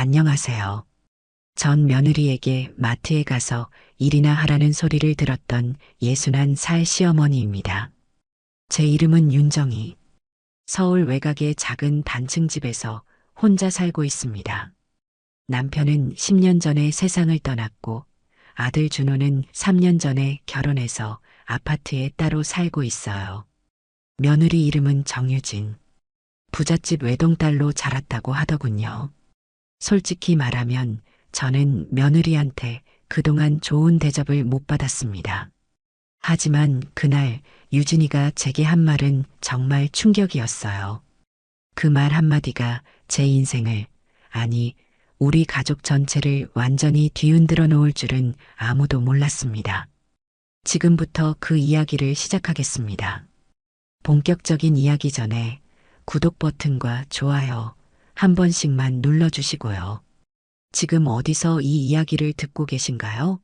안녕하세요. 전 며느리에게 마트에 가서 일이나 하라는 소리를 들었던 61살 시어머니입니다. 제 이름은 윤정희. 서울 외곽의 작은 단층 집에서 혼자 살고 있습니다. 남편은 10년 전에 세상을 떠났고 아들 준호는 3년 전에 결혼해서 아파트에 따로 살고 있어요. 며느리 이름은 정유진. 부잣집 외동딸로 자랐다고 하더군요. 솔직히 말하면 저는 며느리한테 그동안 좋은 대접을 못 받았습니다. 하지만 그날 유진이가 제게 한 말은 정말 충격이었어요. 그 말 한마디가 제 인생을, 아니, 우리 가족 전체를 완전히 뒤흔들어 놓을 줄은 아무도 몰랐습니다. 지금부터 그 이야기를 시작하겠습니다. 본격적인 이야기 전에 구독 버튼과 좋아요 한 번씩만 눌러주시고요. 지금 어디서 이 이야기를 듣고 계신가요?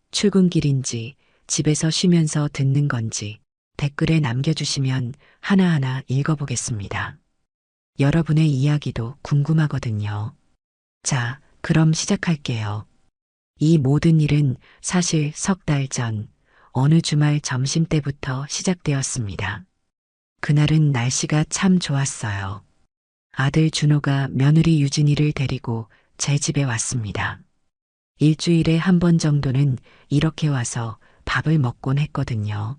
출근길인지 집에서 쉬면서 듣는 건지 댓글에 남겨주시면 하나하나 읽어보겠습니다. 여러분의 이야기도 궁금하거든요. 자, 그럼 시작할게요. 이 모든 일은 사실 석 달 전 어느 주말 점심때부터 시작되었습니다. 그날은 날씨가 참 좋았어요. 아들 준호가 며느리 유진이를 데리고 제 집에 왔습니다. 일주일에 한 번 정도는 이렇게 와서 밥을 먹곤 했거든요.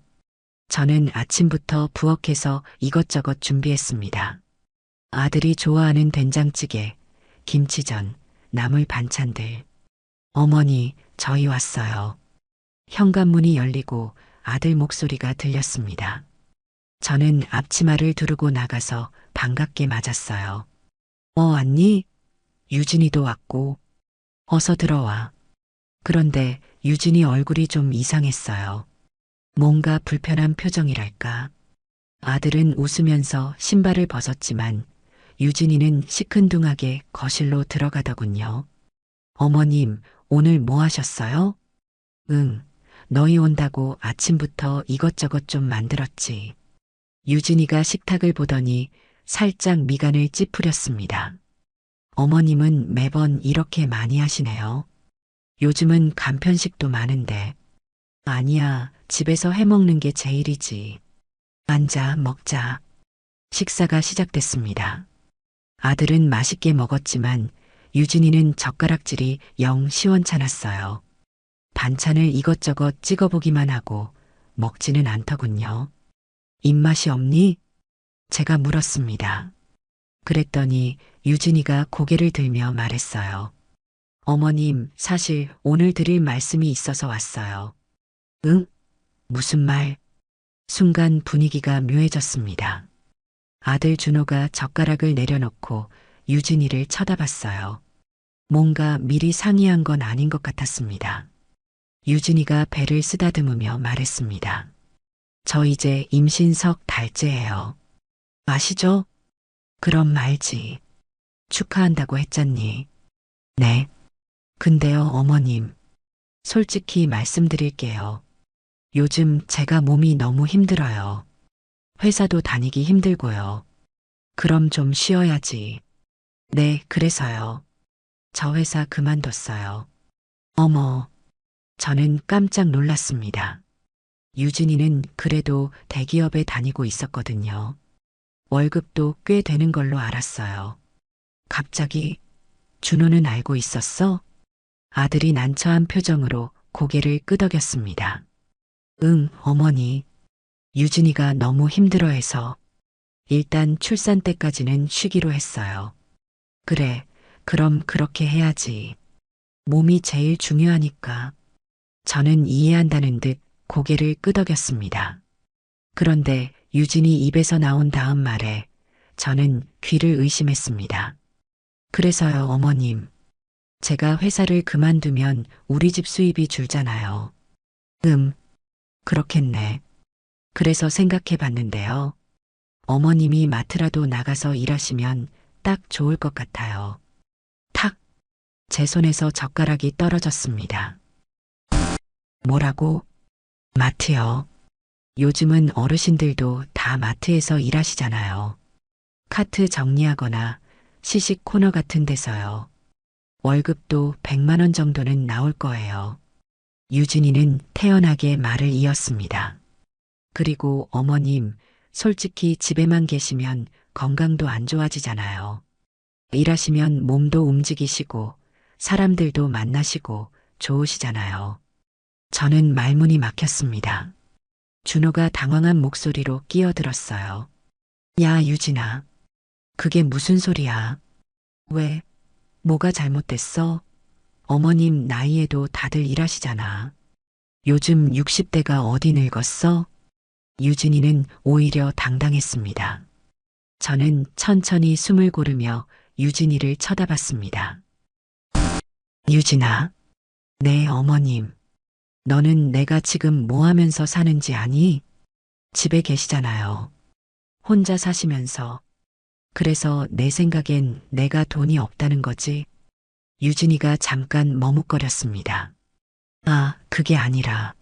저는 아침부터 부엌에서 이것저것 준비했습니다. 아들이 좋아하는 된장찌개, 김치전, 나물 반찬들. 어머니, 저희 왔어요. 현관문이 열리고 아들 목소리가 들렸습니다. 저는 앞치마를 두르고 나가서 반갑게 맞았어요. 왔니? 유진이도 왔고. 어서 들어와. 그런데 유진이 얼굴이 좀 이상했어요. 뭔가 불편한 표정이랄까. 아들은 웃으면서 신발을 벗었지만 유진이는 시큰둥하게 거실로 들어가더군요. 어머님, 오늘 뭐 하셨어요? 응, 너희 온다고 아침부터 이것저것 좀 만들었지. 유진이가 식탁을 보더니 살짝 미간을 찌푸렸습니다. 어머님은 매번 이렇게 많이 하시네요. 요즘은 간편식도 많은데. 아니야, 집에서 해먹는 게 제일이지. 앉아, 먹자. 식사가 시작됐습니다. 아들은 맛있게 먹었지만 유진이는 젓가락질이 영 시원찮았어요. 반찬을 이것저것 찍어보기만 하고 먹지는 않더군요. 입맛이 없니? 제가 물었습니다. 그랬더니 유진이가 고개를 들며 말했어요. 어머님, 사실 오늘 드릴 말씀이 있어서 왔어요. 응? 무슨 말? 순간 분위기가 묘해졌습니다. 아들 준호가 젓가락을 내려놓고 유진이를 쳐다봤어요. 뭔가 미리 상의한 건 아닌 것 같았습니다. 유진이가 배를 쓰다듬으며 말했습니다. 저 이제 임신 석 달째예요. 아시죠? 그럼 말지. 축하한다고 했잖니. 네. 근데요, 어머님. 솔직히 말씀드릴게요. 요즘 제가 몸이 너무 힘들어요. 회사도 다니기 힘들고요. 그럼 좀 쉬어야지. 네, 그래서요. 저 회사 그만뒀어요. 어머, 저는 깜짝 놀랐습니다. 유진이는 그래도 대기업에 다니고 있었거든요. 월급도 꽤 되는 걸로 알았어요. 갑자기 준호는 알고 있었어? 아들이 난처한 표정으로 고개를 끄덕였습니다. 응, 어머니. 유진이가 너무 힘들어해서 일단 출산 때까지는 쉬기로 했어요. 그래, 그럼 그렇게 해야지. 몸이 제일 중요하니까. 저는 이해한다는 듯 고개를 끄덕였습니다. 그런데 유진이 입에서 나온 다음 말에 저는 귀를 의심했습니다. 그래서요, 어머님. 제가 회사를 그만두면 우리 집 수입이 줄잖아요. 그렇겠네. 그래서 생각해 봤는데요. 어머님이 마트라도 나가서 일하시면 딱 좋을 것 같아요. 탁! 제 손에서 젓가락이 떨어졌습니다. 뭐라고? 마트요. 요즘은 어르신들도 다 마트에서 일하시잖아요. 카트 정리하거나 시식 코너 같은 데서요. 월급도 100만 원 정도는 나올 거예요. 유진이는 태연하게 말을 이었습니다. 그리고 어머님, 솔직히 집에만 계시면 건강도 안 좋아지잖아요. 일하시면 몸도 움직이시고 사람들도 만나시고 좋으시잖아요. 저는 말문이 막혔습니다. 준호가 당황한 목소리로 끼어들었어요. 야, 유진아. 그게 무슨 소리야? 왜? 뭐가 잘못됐어? 어머님 나이에도 다들 일하시잖아. 요즘 60대가 어디 늙었어? 유진이는 오히려 당당했습니다. 저는 천천히 숨을 고르며 유진이를 쳐다봤습니다. 유진아, 네 어머님. 너는 내가 지금 뭐 하면서 사는지 아니? 집에 계시잖아요. 혼자 사시면서. 그래서 내 생각엔 내가 돈이 없다는 거지. 유진이가 잠깐 머뭇거렸습니다. 아, 그게 아니라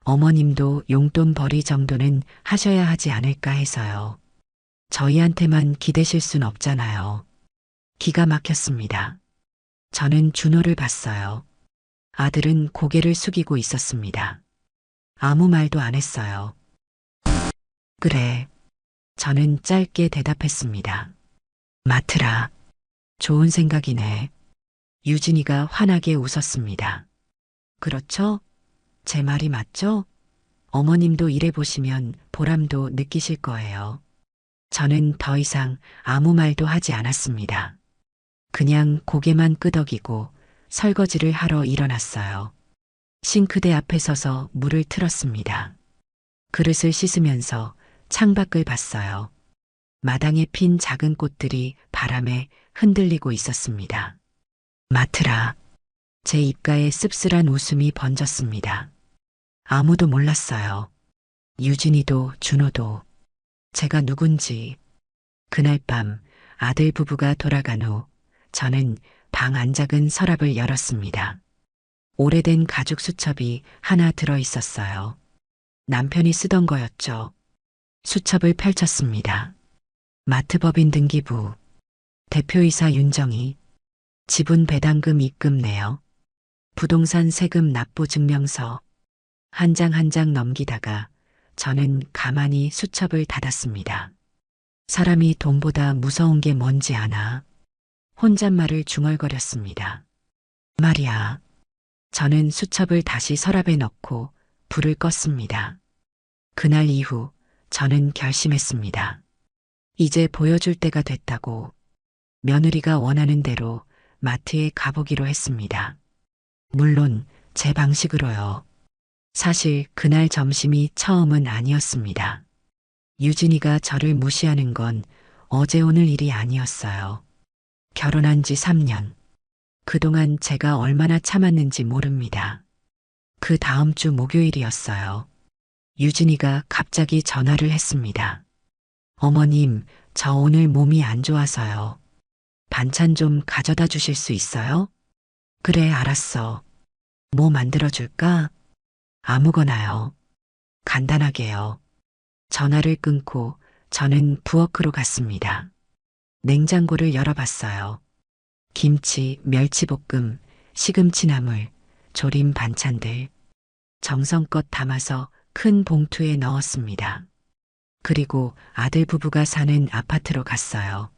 어머님도 용돈 벌이 정도는 하셔야 하지 않을까 해서요. 저희한테만 기대실 순 없잖아요. 기가 막혔습니다. 저는 준호를 봤어요. 아들은 고개를 숙이고 있었습니다. 아무 말도 안 했어요. 그래. 저는 짧게 대답했습니다. 맡으라. 좋은 생각이네. 유진이가 환하게 웃었습니다. 그렇죠? 제 말이 맞죠? 어머님도 일해보시면 보람도 느끼실 거예요. 저는 더 이상 아무 말도 하지 않았습니다. 그냥 고개만 끄덕이고 설거지를 하러 일어났어요. 싱크대 앞에 서서 물을 틀었습니다. 그릇을 씻으면서 창밖을 봤어요. 마당에 핀 작은 꽃들이 바람에 흔들리고 있었습니다. 맡으라. 제 입가에 씁쓸한 웃음이 번졌습니다. 아무도 몰랐어요. 유진이도 준호도 제가 누군지. 그날 밤 아들 부부가 돌아간 후 저는 방 안작은 서랍을 열었습니다. 오래된 가죽 수첩이 하나 들어 있었어요. 남편이 쓰던 거였죠. 수첩을 펼쳤습니다. 마트법인 등기부, 대표이사 윤정희, 지분 배당금 입금 내역, 부동산 세금 납부 증명서, 한 장 한 장 넘기다가 저는 가만히 수첩을 닫았습니다. 사람이 돈보다 무서운 게 뭔지 아나? 혼잣말을 중얼거렸습니다. 말이야. 저는 수첩을 다시 서랍에 넣고 불을 껐습니다. 그날 이후 저는 결심했습니다. 이제 보여줄 때가 됐다고. 며느리가 원하는 대로 마트에 가보기로 했습니다. 물론 제 방식으로요. 사실 그날 점심이 처음은 아니었습니다. 유진이가 저를 무시하는 건 어제 오늘 일이 아니었어요. 결혼한 지 3년. 그동안 제가 얼마나 참았는지 모릅니다. 그 다음 주 목요일이었어요. 유진이가 갑자기 전화를 했습니다. 어머님, 저 오늘 몸이 안 좋아서요. 반찬 좀 가져다 주실 수 있어요? 그래, 알았어. 뭐 만들어줄까? 아무거나요. 간단하게요. 전화를 끊고 저는 부엌으로 갔습니다. 냉장고를 열어봤어요. 김치, 멸치볶음, 시금치나물, 조림 반찬들. 정성껏 담아서 큰 봉투에 넣었습니다. 그리고 아들 부부가 사는 아파트로 갔어요.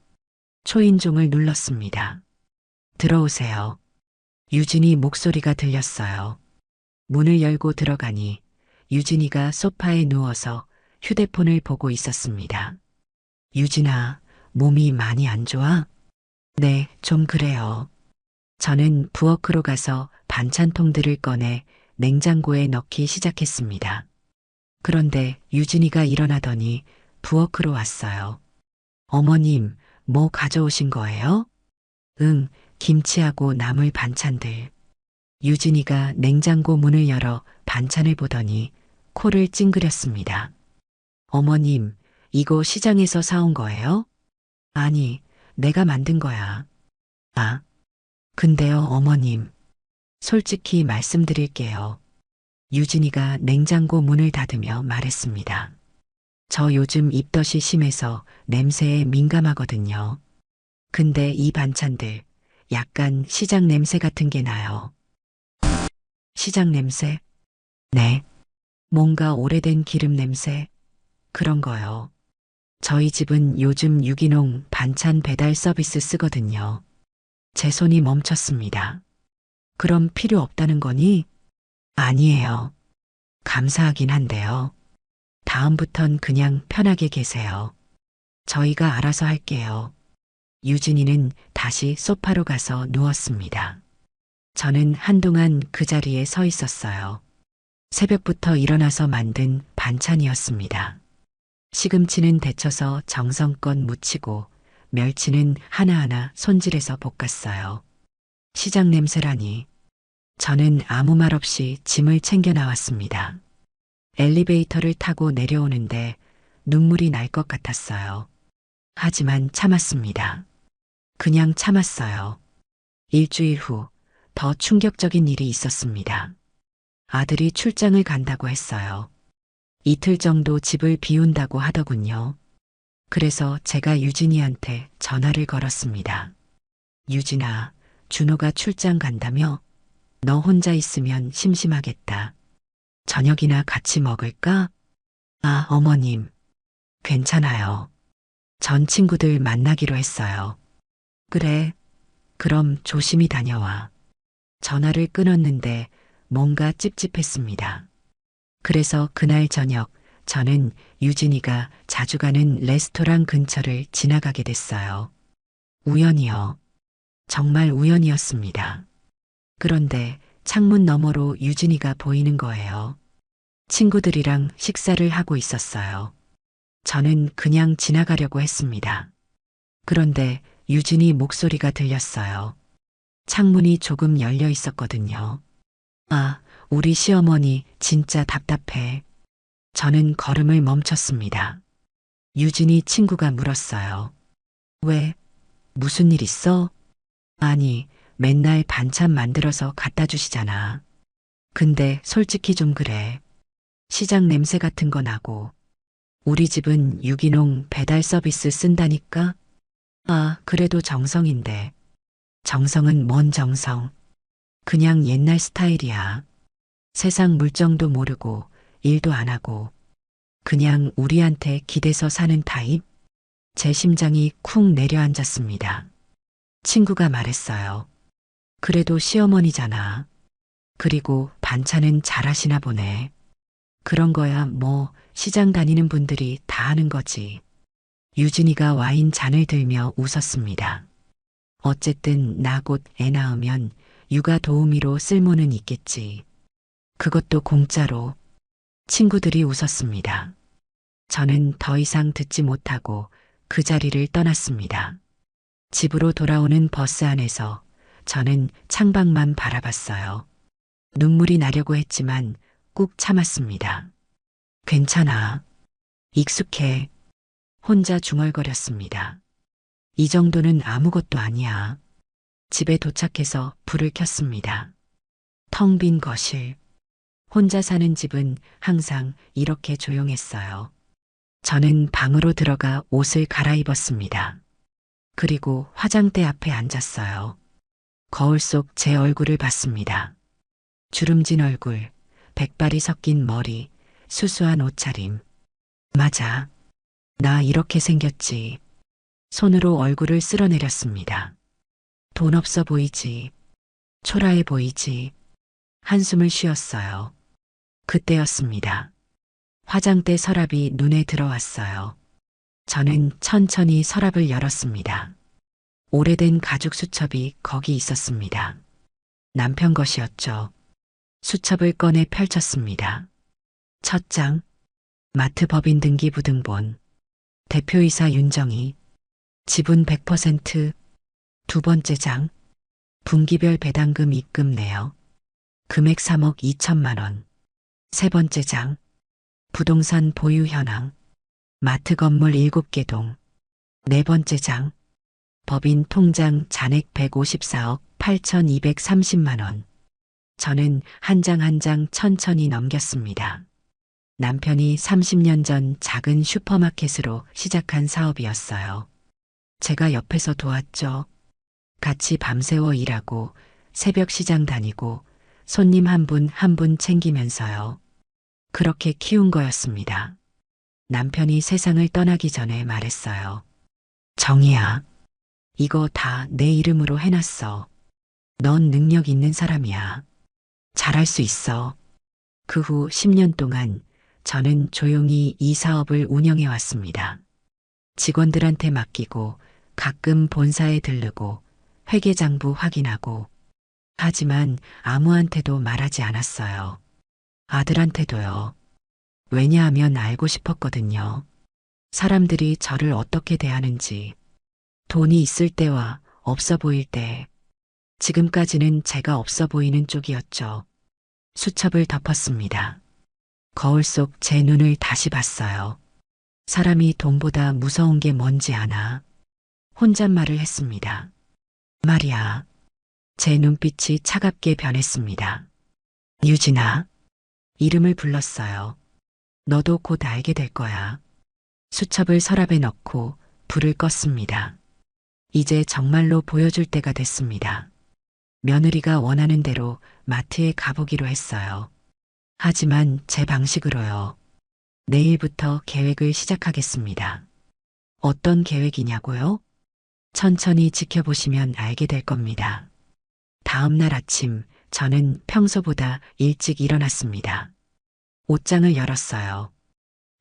초인종을 눌렀습니다. 들어오세요. 유진이 목소리가 들렸어요. 문을 열고 들어가니 유진이가 소파에 누워서 휴대폰을 보고 있었습니다. 유진아, 몸이 많이 안 좋아? 네, 좀 그래요. 저는 부엌으로 가서 반찬통들을 꺼내 냉장고에 넣기 시작했습니다. 그런데 유진이가 일어나더니 부엌으로 왔어요. 어머님, 뭐 가져오신 거예요? 응, 김치하고 나물 반찬들. 유진이가 냉장고 문을 열어 반찬을 보더니 코를 찡그렸습니다. 어머님, 이거 시장에서 사온 거예요? 아니, 내가 만든 거야. 아, 근데요, 어머님. 솔직히 말씀드릴게요. 유진이가 냉장고 문을 닫으며 말했습니다. 저 요즘 입덧이 심해서 냄새에 민감하거든요. 근데 이 반찬들, 약간 시장 냄새 같은 게 나요. 시장 냄새? 네. 뭔가 오래된 기름 냄새? 그런 거요. 저희 집은 요즘 유기농 반찬 배달 서비스 쓰거든요. 제 손이 멈췄습니다. 그럼 필요 없다는 거니? 아니에요. 감사하긴 한데요. 다음부턴 그냥 편하게 계세요. 저희가 알아서 할게요. 유진이는 다시 소파로 가서 누웠습니다. 저는 한동안 그 자리에 서 있었어요. 새벽부터 일어나서 만든 반찬이었습니다. 시금치는 데쳐서 정성껏 무치고 멸치는 하나하나 손질해서 볶았어요. 시장 냄새라니. 저는 아무 말 없이 짐을 챙겨 나왔습니다. 엘리베이터를 타고 내려오는데 눈물이 날 것 같았어요. 하지만 참았습니다. 그냥 참았어요. 일주일 후 더 충격적인 일이 있었습니다. 아들이 출장을 간다고 했어요. 이틀 정도 집을 비운다고 하더군요. 그래서 제가 유진이한테 전화를 걸었습니다. 유진아, 준호가 출장 간다며? 너 혼자 있으면 심심하겠다. 저녁이나 같이 먹을까? 아, 어머님. 괜찮아요. 전 친구들 만나기로 했어요. 그래. 그럼 조심히 다녀와. 전화를 끊었는데 뭔가 찝찝했습니다. 그래서 그날 저녁 저는 유진이가 자주 가는 레스토랑 근처를 지나가게 됐어요. 우연이요. 정말 우연이었습니다. 그런데 창문 너머로 유진이가 보이는 거예요. 친구들이랑 식사를 하고 있었어요. 저는 그냥 지나가려고 했습니다. 그런데 유진이 목소리가 들렸어요. 창문이 조금 열려 있었거든요. 아, 우리 시어머니 진짜 답답해. 저는 걸음을 멈췄습니다. 유진이 친구가 물었어요. 왜? 무슨 일 있어? 아니, 맨날 반찬 만들어서 갖다 주시잖아. 근데 솔직히 좀 그래. 시장 냄새 같은 거 나고. 우리 집은 유기농 배달 서비스 쓴다니까? 아, 그래도 정성인데. 정성은 뭔 정성? 그냥 옛날 스타일이야. 세상 물정도 모르고 일도 안 하고 그냥 우리한테 기대서 사는 타입? 제 심장이 쿵 내려앉았습니다. 친구가 말했어요. 그래도 시어머니잖아. 그리고 반찬은 잘하시나 보네. 그런 거야 뭐 시장 다니는 분들이 다 하는 거지. 유진이가 와인 잔을 들며 웃었습니다. 어쨌든 나 곧 애 낳으면 육아 도우미로 쓸모는 있겠지. 그것도 공짜로. 친구들이 웃었습니다. 저는 더 이상 듣지 못하고 그 자리를 떠났습니다. 집으로 돌아오는 버스 안에서 저는 창밖만 바라봤어요. 눈물이 나려고 했지만 꾹 참았습니다. 괜찮아. 익숙해. 혼자 중얼거렸습니다. 이 정도는 아무것도 아니야. 집에 도착해서 불을 켰습니다. 텅 빈 거실. 혼자 사는 집은 항상 이렇게 조용했어요. 저는 방으로 들어가 옷을 갈아입었습니다. 그리고 화장대 앞에 앉았어요. 거울 속 제 얼굴을 봤습니다. 주름진 얼굴, 백발이 섞인 머리, 수수한 옷차림. 맞아. 나 이렇게 생겼지. 손으로 얼굴을 쓸어내렸습니다. 돈 없어 보이지. 초라해 보이지. 한숨을 쉬었어요. 그때였습니다. 화장대 서랍이 눈에 들어왔어요. 저는 천천히 서랍을 열었습니다. 오래된 가죽 수첩이 거기 있었습니다. 남편 것이었죠. 수첩을 꺼내 펼쳤습니다. 첫 장, 마트 법인 등기 부등본, 대표이사 윤정희, 지분 100%, 두 번째 장, 분기별 배당금 입금 내역, 금액 3억 2천만 원, 세 번째 장, 부동산 보유 현황, 마트 건물 7개 동, 네 번째 장, 법인 통장 잔액 154억 8,230만 원. 저는 한 장 한 장 천천히 넘겼습니다. 남편이 30년 전 작은 슈퍼마켓으로 시작한 사업이었어요. 제가 옆에서 도왔죠. 같이 밤새워 일하고 새벽 시장 다니고 손님 한 분 한 분 챙기면서요. 그렇게 키운 거였습니다. 남편이 세상을 떠나기 전에 말했어요. 정희야, 이거 다 내 이름으로 해놨어. 넌 능력 있는 사람이야. 잘할 수 있어. 그 후 10년 동안 저는 조용히 이 사업을 운영해 왔습니다. 직원들한테 맡기고 가끔 본사에 들르고 회계장부 확인하고 하지만 아무한테도 말하지 않았어요. 아들한테도요. 왜냐하면 알고 싶었거든요. 사람들이 저를 어떻게 대하는지, 돈이 있을 때와 없어 보일 때, 지금까지는 제가 없어 보이는 쪽이었죠. 수첩을 덮었습니다. 거울 속 제 눈을 다시 봤어요. 사람이 돈보다 무서운 게 뭔지 아나? 혼잣말을 했습니다. 말이야. 제 눈빛이 차갑게 변했습니다. 유진아. 이름을 불렀어요. 너도 곧 알게 될 거야. 수첩을 서랍에 넣고 불을 껐습니다. 이제 정말로 보여줄 때가 됐습니다. 며느리가 원하는 대로 마트에 가보기로 했어요. 하지만 제 방식으로요. 내일부터 계획을 시작하겠습니다. 어떤 계획이냐고요? 천천히 지켜보시면 알게 될 겁니다. 다음 날 아침 저는 평소보다 일찍 일어났습니다. 옷장을 열었어요.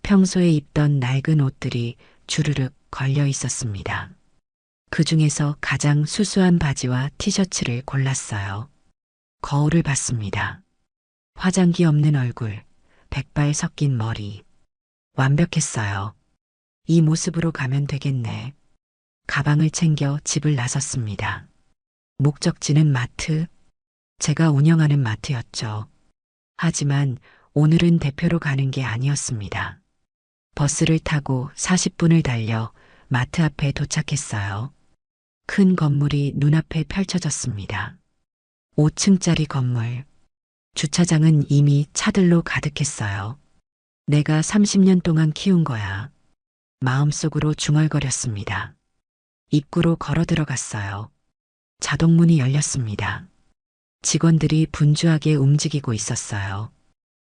평소에 입던 낡은 옷들이 주르륵 걸려 있었습니다. 그 중에서 가장 수수한 바지와 티셔츠를 골랐어요. 거울을 봤습니다. 화장기 없는 얼굴, 백발 섞인 머리. 완벽했어요. 이 모습으로 가면 되겠네. 가방을 챙겨 집을 나섰습니다. 목적지는 마트. 제가 운영하는 마트였죠. 하지만 오늘은 대표로 가는 게 아니었습니다. 버스를 타고 40분을 달려 마트 앞에 도착했어요. 큰 건물이 눈앞에 펼쳐졌습니다. 5층짜리 건물. 주차장은 이미 차들로 가득했어요. 내가 30년 동안 키운 거야. 마음속으로 중얼거렸습니다. 입구로 걸어 들어갔어요. 자동문이 열렸습니다. 직원들이 분주하게 움직이고 있었어요.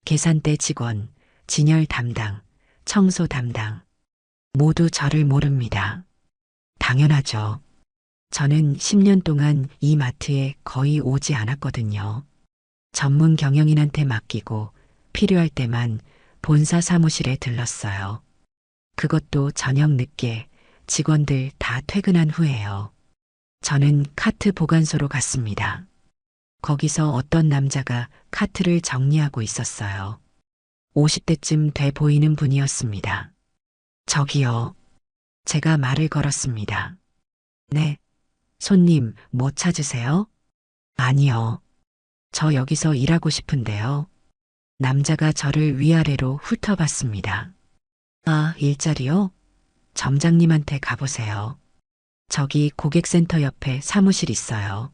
계산대 직원, 진열 담당, 청소 담당. 모두 저를 모릅니다. 당연하죠. 저는 10년 동안 이 마트에 거의 오지 않았거든요. 전문 경영인한테 맡기고 필요할 때만 본사 사무실에 들렀어요. 그것도 저녁 늦게 직원들 다 퇴근한 후에요. 저는 카트 보관소로 갔습니다. 거기서 어떤 남자가 카트를 정리하고 있었어요. 50대쯤 돼 보이는 분이었습니다. 저기요. 제가 말을 걸었습니다. 네. 손님, 뭐 찾으세요? 아니요. 저 여기서 일하고 싶은데요. 남자가 저를 위아래로 훑어봤습니다. 아, 일자리요? 점장님한테 가보세요. 저기 고객센터 옆에 사무실 있어요.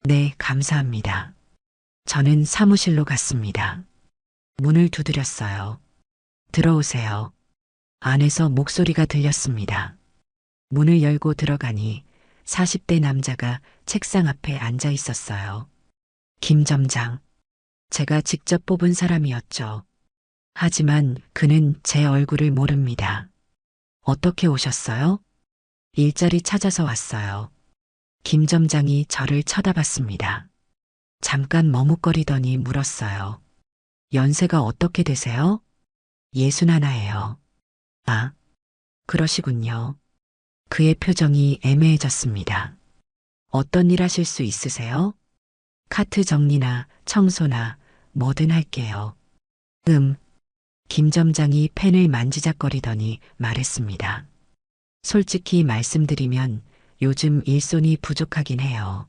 네, 감사합니다. 저는 사무실로 갔습니다. 문을 두드렸어요. 들어오세요. 안에서 목소리가 들렸습니다. 문을 열고 들어가니 40대 남자가 책상 앞에 앉아 있었어요. 김 점장. 제가 직접 뽑은 사람이었죠. 하지만 그는 제 얼굴을 모릅니다. 어떻게 오셨어요? 일자리 찾아서 왔어요. 김 점장이 저를 쳐다봤습니다. 잠깐 머뭇거리더니 물었어요. 연세가 어떻게 되세요? 61예요. 아, 그러시군요. 그의 표정이 애매해졌습니다. 어떤 일 하실 수 있으세요? 카트 정리나 청소나 뭐든 할게요. 김 점장이 펜을 만지작거리더니 말했습니다. 솔직히 말씀드리면 요즘 일손이 부족하긴 해요.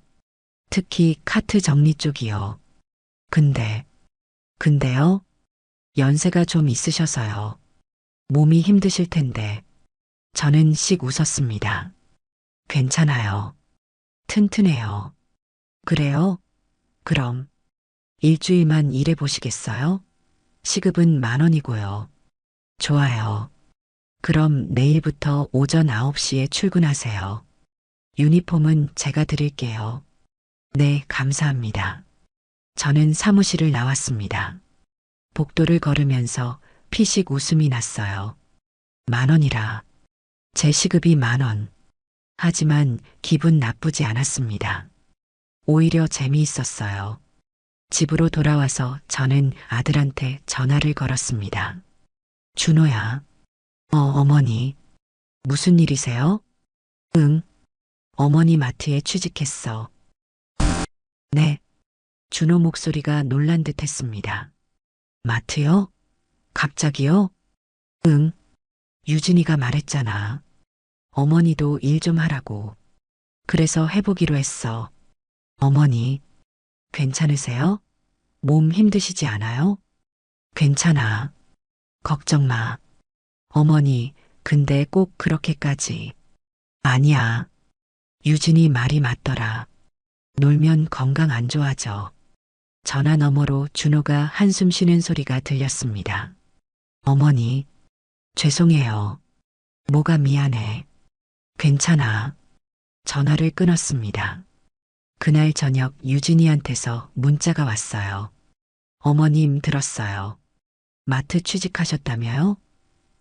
특히 카트 정리 쪽이요. 근데요? 연세가 좀 있으셔서요. 몸이 힘드실 텐데. 저는 씩 웃었습니다. 괜찮아요. 튼튼해요. 그래요? 그럼 일주일만 일해 보시겠어요? 시급은 10,000원이고요. 좋아요. 그럼 내일부터 오전 9시에 출근하세요. 유니폼은 제가 드릴게요. 네, 감사합니다. 저는 사무실을 나왔습니다. 복도를 걸으면서 피식 웃음이 났어요. 10,000원이라. 제 시급이 10,000원. 하지만 기분 나쁘지 않았습니다. 오히려 재미있었어요. 집으로 돌아와서 저는 아들한테 전화를 걸었습니다. 준호야. 어머니. 무슨 일이세요? 응. 어머니 마트에 취직했어. 네. 준호 목소리가 놀란 듯 했습니다. 마트요? 갑자기요? 응. 유진이가 말했잖아. 어머니도 일 좀 하라고. 그래서 해보기로 했어. 어머니, 괜찮으세요? 몸 힘드시지 않아요? 괜찮아. 걱정 마. 어머니, 근데 꼭 그렇게까지. 아니야. 유진이 말이 맞더라. 놀면 건강 안 좋아져. 전화 너머로 준호가 한숨 쉬는 소리가 들렸습니다. 어머니, 죄송해요. 뭐가 미안해. 괜찮아. 전화를 끊었습니다. 그날 저녁 유진이한테서 문자가 왔어요. 어머님 들었어요. 마트 취직하셨다며요?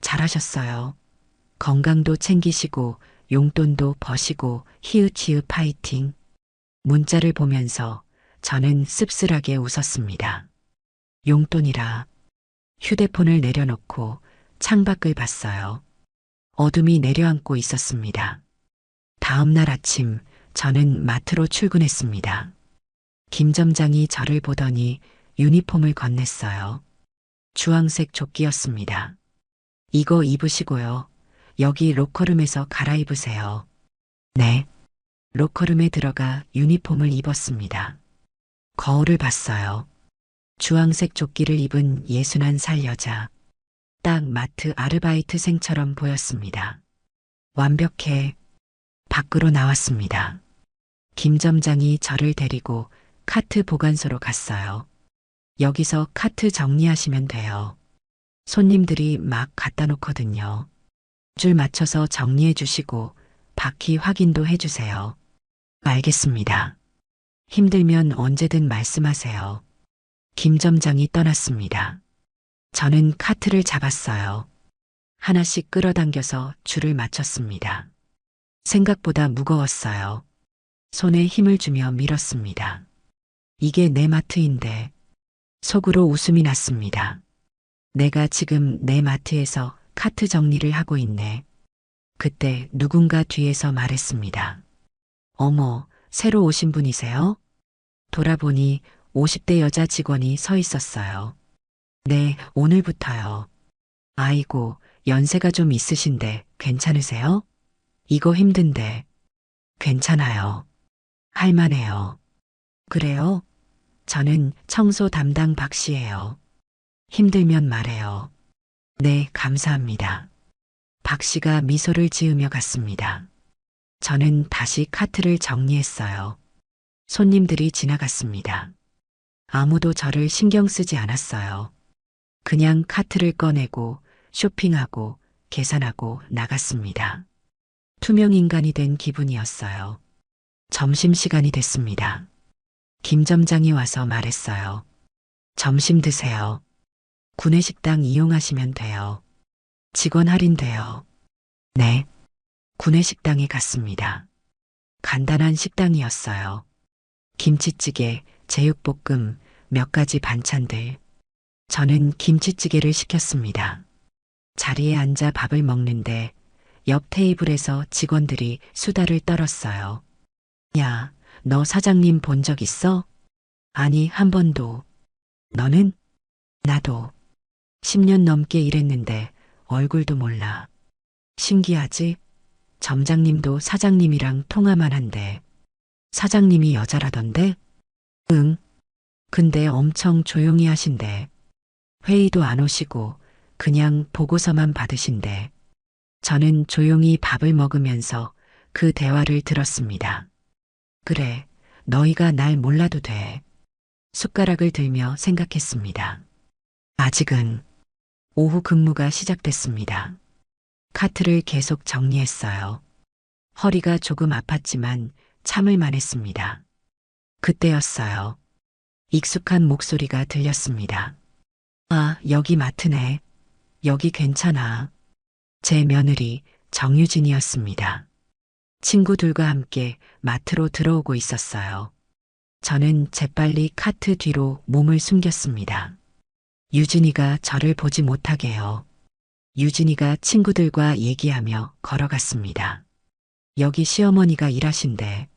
잘하셨어요. 건강도 챙기시고 용돈도 버시고 히읗히읗 파이팅. 문자를 보면서 저는 씁쓸하게 웃었습니다. 용돈이라. 휴대폰을 내려놓고 창밖을 봤어요. 어둠이 내려앉고 있었습니다. 다음 날 아침 저는 마트로 출근했습니다. 김 점장이 저를 보더니 유니폼을 건넸어요. 주황색 조끼였습니다. 이거 입으시고요. 여기 로커룸에서 갈아입으세요. 네. 로커룸에 들어가 유니폼을 입었습니다. 거울을 봤어요. 주황색 조끼를 입은 61살 여자. 딱 마트 아르바이트생처럼 보였습니다. 완벽해. 밖으로 나왔습니다. 김 점장이 저를 데리고 카트 보관소로 갔어요. 여기서 카트 정리하시면 돼요. 손님들이 막 갖다 놓거든요. 줄 맞춰서 정리해 주시고 바퀴 확인도 해 주세요. 알겠습니다. 힘들면 언제든 말씀하세요. 김 점장이 떠났습니다. 저는 카트를 잡았어요. 하나씩 끌어당겨서 줄을 맞췄습니다. 생각보다 무거웠어요. 손에 힘을 주며 밀었습니다. 이게 내 마트인데. 속으로 웃음이 났습니다. 내가 지금 내 마트에서 카트 정리를 하고 있네. 그때 누군가 뒤에서 말했습니다. 어머, 새로 오신 분이세요? 돌아보니 50대 여자 직원이 서 있었어요. 네, 오늘부터요. 아이고, 연세가 좀 있으신데 괜찮으세요? 이거 힘든데. 괜찮아요. 할만해요. 그래요? 저는 청소 담당 박 씨예요. 힘들면 말해요. 네, 감사합니다. 박 씨가 미소를 지으며 갔습니다. 저는 다시 카트를 정리했어요. 손님들이 지나갔습니다. 아무도 저를 신경 쓰지 않았어요. 그냥 카트를 꺼내고 쇼핑하고 계산하고 나갔습니다. 투명 인간이 된 기분이었어요. 점심시간이 됐습니다. 김 점장이 와서 말했어요. 점심 드세요. 구내식당 이용하시면 돼요. 직원 할인돼요. 네. 구내식당에 갔습니다. 간단한 식당이었어요. 김치찌개, 제육볶음, 몇 가지 반찬들. 저는 김치찌개를 시켰습니다. 자리에 앉아 밥을 먹는데 옆 테이블에서 직원들이 수다를 떨었어요. 야, 너 사장님 본 적 있어? 아니, 한 번도. 너는? 나도. 10년 넘게 일했는데 얼굴도 몰라. 신기하지? 점장님도 사장님이랑 통화만 한대. 사장님이 여자라던데? 응. 근데 엄청 조용히 하신대. 회의도 안 오시고 그냥 보고서만 받으신대. 저는 조용히 밥을 먹으면서 그 대화를 들었습니다. 그래, 너희가 날 몰라도 돼. 숟가락을 들며 생각했습니다. 아직은. 오후 근무가 시작됐습니다. 카트를 계속 정리했어요. 허리가 조금 아팠지만 참을만 했습니다. 그때였어요. 익숙한 목소리가 들렸습니다. 아, 여기 마트네. 여기 괜찮아. 제 며느리 정유진이었습니다. 친구들과 함께 마트로 들어오고 있었어요. 저는 재빨리 카트 뒤로 몸을 숨겼습니다. 유진이가 저를 보지 못하게요. 유진이가 친구들과 얘기하며 걸어갔습니다. 여기 시어머니가 일하신대.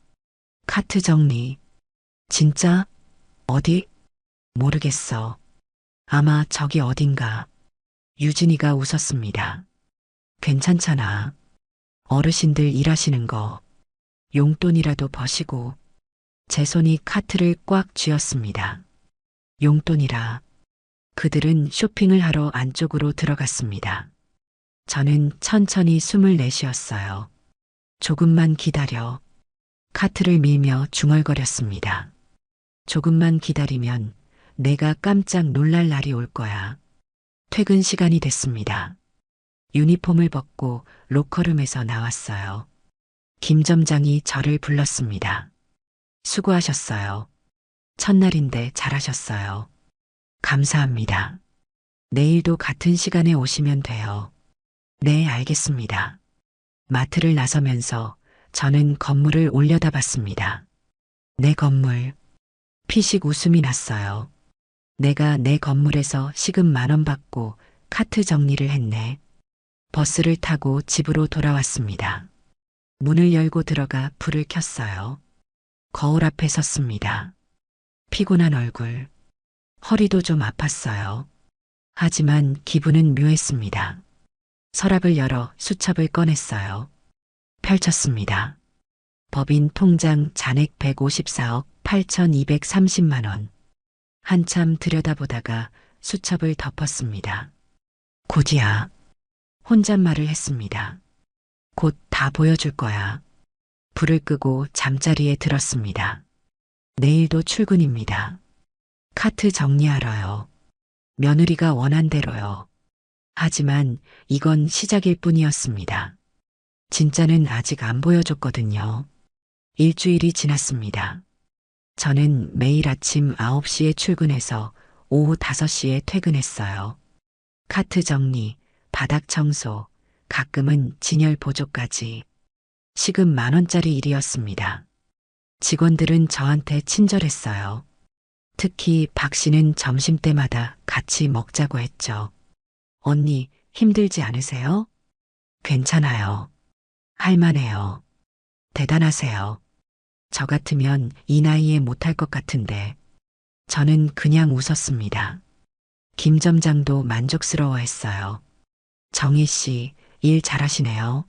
카트 정리. 진짜? 어디? 모르겠어. 아마 저기 어딘가. 유진이가 웃었습니다. 괜찮잖아. 어르신들 일하시는 거. 용돈이라도 버시고. 제 손이 카트를 꽉 쥐었습니다. 용돈이라. 그들은 쇼핑을 하러 안쪽으로 들어갔습니다. 저는 천천히 숨을 내쉬었어요. 조금만 기다려. 카트를 밀며 중얼거렸습니다. 조금만 기다리면 내가 깜짝 놀랄 날이 올 거야. 퇴근 시간이 됐습니다. 유니폼을 벗고 로커룸에서 나왔어요. 김 점장이 저를 불렀습니다. 수고하셨어요. 첫날인데 잘하셨어요. 감사합니다. 내일도 같은 시간에 오시면 돼요. 네, 알겠습니다. 마트를 나서면서 저는 건물을 올려다봤습니다. 내 건물. 피식 웃음이 났어요. 내가 내 건물에서 시급 10,000원 받고 카트 정리를 했네. 버스를 타고 집으로 돌아왔습니다. 문을 열고 들어가 불을 켰어요. 거울 앞에 섰습니다. 피곤한 얼굴. 허리도 좀 아팠어요. 하지만 기분은 묘했습니다. 서랍을 열어 수첩을 꺼냈어요. 펼쳤습니다. 법인 통장 잔액 154억 8,230만 원. 한참 들여다보다가 수첩을 덮었습니다. 곧이야. 혼잣말을 했습니다. 곧 다 보여줄 거야. 불을 끄고 잠자리에 들었습니다. 내일도 출근입니다. 카트 정리하러요. 며느리가 원한 대로요. 하지만 이건 시작일 뿐이었습니다. 진짜는 아직 안 보여줬거든요. 일주일이 지났습니다. 저는 매일 아침 9시에 출근해서 오후 5시에 퇴근했어요. 카트 정리, 바닥 청소, 가끔은 진열 보조까지. 시급 10,000원짜리 일이었습니다. 직원들은 저한테 친절했어요. 특히 박 씨는 점심때마다 같이 먹자고 했죠. 언니, 힘들지 않으세요? 괜찮아요. 할만해요. 대단하세요. 저 같으면 이 나이에 못할 것 같은데. 저는 그냥 웃었습니다. 김 점장도 만족스러워했어요. 정희 씨, 일 잘하시네요.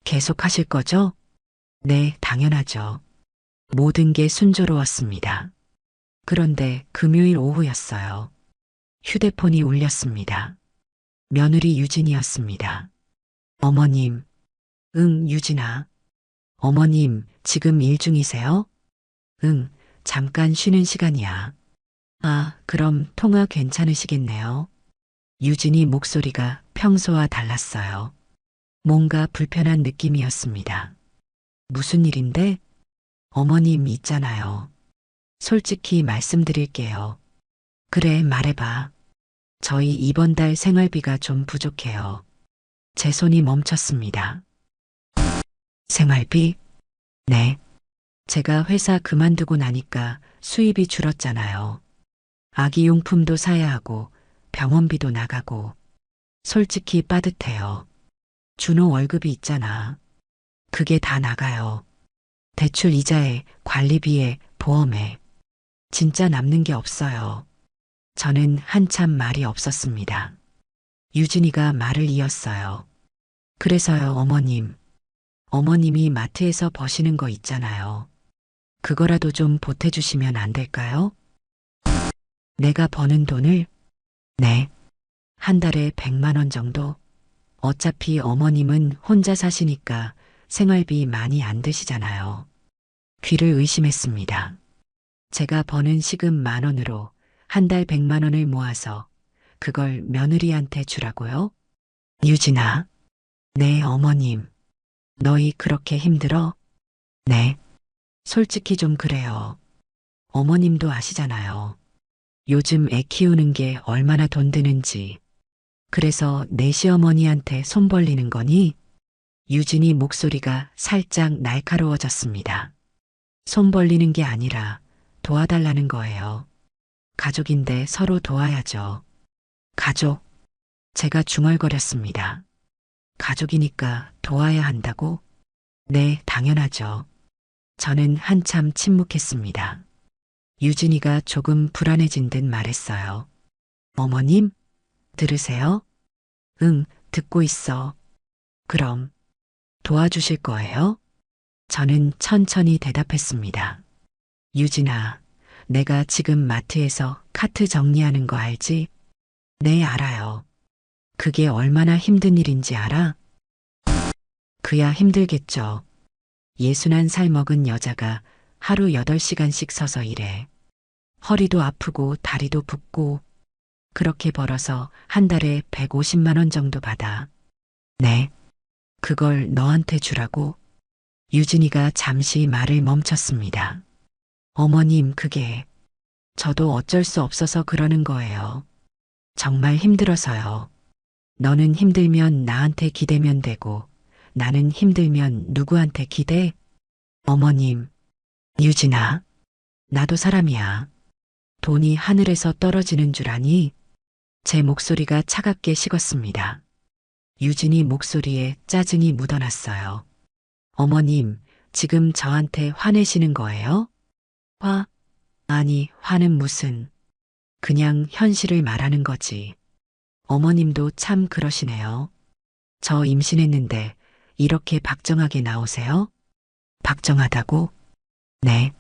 계속 하실 거죠? 네, 당연하죠. 모든 게 순조로웠습니다. 그런데 금요일 오후였어요. 휴대폰이 울렸습니다. 며느리 유진이었습니다. 어머님. 응, 유진아. 어머님, 지금 일 중이세요? 응, 잠깐 쉬는 시간이야. 아, 그럼 통화 괜찮으시겠네요. 유진이 목소리가 평소와 달랐어요. 뭔가 불편한 느낌이었습니다. 무슨 일인데? 어머님 있잖아요. 솔직히 말씀드릴게요. 그래, 말해봐. 저희 이번 달 생활비가 좀 부족해요. 제 손이 멈췄습니다. 생활비? 네. 제가 회사 그만두고 나니까 수입이 줄었잖아요. 아기 용품도 사야 하고 병원비도 나가고. 솔직히 빠듯해요. 준호 월급이 있잖아. 그게 다 나가요. 대출 이자에 관리비에 보험에. 진짜 남는 게 없어요. 저는 한참 말이 없었습니다. 유진이가 말을 이었어요. 그래서요, 어머님. 어머님이 마트에서 버시는 거 있잖아요. 그거라도 좀 보태주시면 안 될까요? 내가 버는 돈을? 네. 한 달에 100만 원 정도? 어차피 어머님은 혼자 사시니까 생활비 많이 안 드시잖아요. 귀를 의심했습니다. 제가 버는 시급 10,000원으로 한 달 100만 원을 모아서 그걸 며느리한테 주라고요? 유진아. 네, 어머님. 너희 그렇게 힘들어? 네. 솔직히 좀 그래요. 어머님도 아시잖아요. 요즘 애 키우는 게 얼마나 돈 드는지. 그래서 내 시어머니한테 손 벌리는 거니? 유진이 목소리가 살짝 날카로워졌습니다. 손 벌리는 게 아니라 도와달라는 거예요. 가족인데 서로 도와야죠. 가족. 제가 중얼거렸습니다. 가족이니까 도와야 한다고? 네, 당연하죠. 저는 한참 침묵했습니다. 유진이가 조금 불안해진 듯 말했어요. 어머님, 들으세요? 응, 듣고 있어. 그럼 도와주실 거예요? 저는 천천히 대답했습니다. 유진아, 내가 지금 마트에서 카트 정리하는 거 알지? 네, 알아요. 그게 얼마나 힘든 일인지 알아? 그야 힘들겠죠. 61살 먹은 여자가 하루 8시간씩 서서 일해. 허리도 아프고 다리도 붓고 그렇게 벌어서 한 달에 150만 원 정도 받아. 네. 그걸 너한테 주라고? 유진이가 잠시 말을 멈췄습니다. 어머님, 그게 저도 어쩔 수 없어서 그러는 거예요. 정말 힘들어서요. 너는 힘들면 나한테 기대면 되고 나는 힘들면 누구한테 기대? 어머님, 유진아, 나도 사람이야. 돈이 하늘에서 떨어지는 줄 아니? 제 목소리가 차갑게 식었습니다. 유진이 목소리에 짜증이 묻어났어요. 어머님, 지금 저한테 화내시는 거예요? 화? 아니, 화는 무슨. 그냥 현실을 말하는 거지. 어머님도 참 그러시네요. 저 임신했는데 이렇게 박정하게 나오세요? 박정하다고? 네.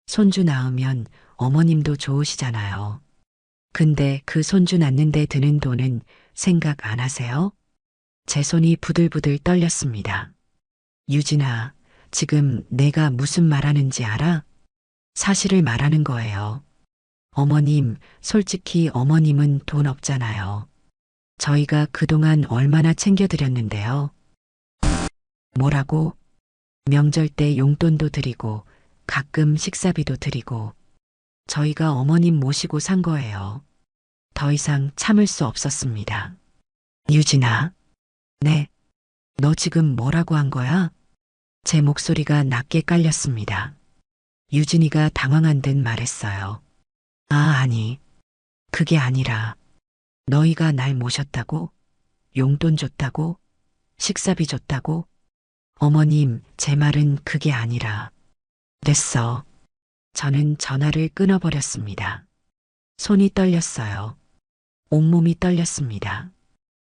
손주 낳으면 어머님도 좋으시잖아요. 근데 그 손주 낳는데 드는 돈은 생각 안 하세요? 제 손이 부들부들 떨렸습니다. 유진아, 지금 내가 무슨 말하는지 알아? 사실을 말하는 거예요. 어머님, 솔직히 어머님은 돈 없잖아요. 저희가 그동안 얼마나 챙겨드렸는데요. 뭐라고? 명절 때 용돈도 드리고 가끔 식사비도 드리고 저희가 어머님 모시고 산 거예요. 더 이상 참을 수 없었습니다. 유진아. 네. 너 지금 뭐라고 한 거야? 제 목소리가 낮게 깔렸습니다. 유진이가 당황한 듯 말했어요. 아, 아니. 그게 아니라 너희가 날 모셨다고? 용돈 줬다고? 식사비 줬다고? 어머님, 제 말은 그게 아니라. 됐어. 저는 전화를 끊어버렸습니다. 손이 떨렸어요. 온몸이 떨렸습니다.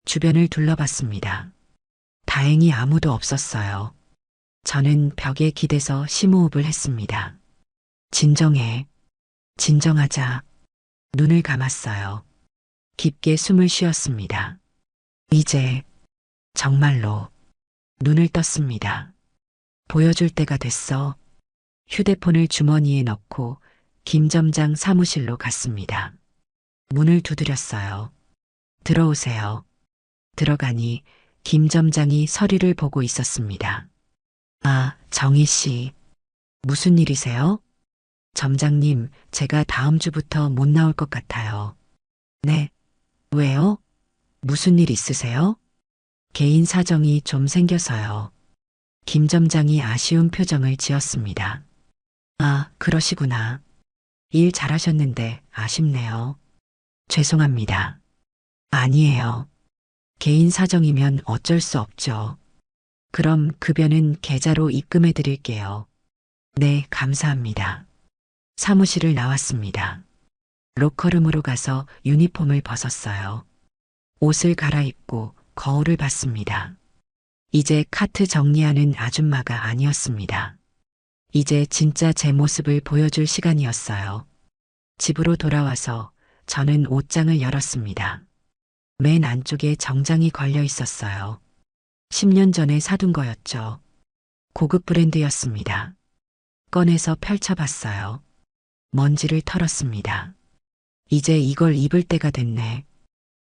주변을 둘러봤습니다. 다행히 아무도 없었어요. 저는 벽에 기대서 심호흡을 했습니다. 진정해. 진정하자. 눈을 감았어요. 깊게 숨을 쉬었습니다. 이제 정말로 눈을 떴습니다. 보여줄 때가 됐어. 휴대폰을 주머니에 넣고 김 점장 사무실로 갔습니다. 문을 두드렸어요. 들어오세요. 들어가니 김 점장이 서류를 보고 있었습니다. 아, 정희 씨. 무슨 일이세요? 점장님, 제가 다음 주부터 못 나올 것 같아요. 네. 왜요? 무슨 일 있으세요? 개인 사정이 좀 생겨서요. 김 점장이 아쉬운 표정을 지었습니다. 아, 그러시구나. 일 잘하셨는데 아쉽네요. 죄송합니다. 아니에요. 개인 사정이면 어쩔 수 없죠. 그럼 급여는 계좌로 입금해 드릴게요. 네, 감사합니다. 사무실을 나왔습니다. 로커룸으로 가서 유니폼을 벗었어요. 옷을 갈아입고 거울을 봤습니다. 이제 카트 정리하는 아줌마가 아니었습니다. 이제 진짜 제 모습을 보여줄 시간이었어요. 집으로 돌아와서 저는 옷장을 열었습니다. 맨 안쪽에 정장이 걸려 있었어요. 10년 전에 사둔 거였죠. 고급 브랜드였습니다. 꺼내서 펼쳐봤어요. 먼지를 털었습니다. 이제 이걸 입을 때가 됐네.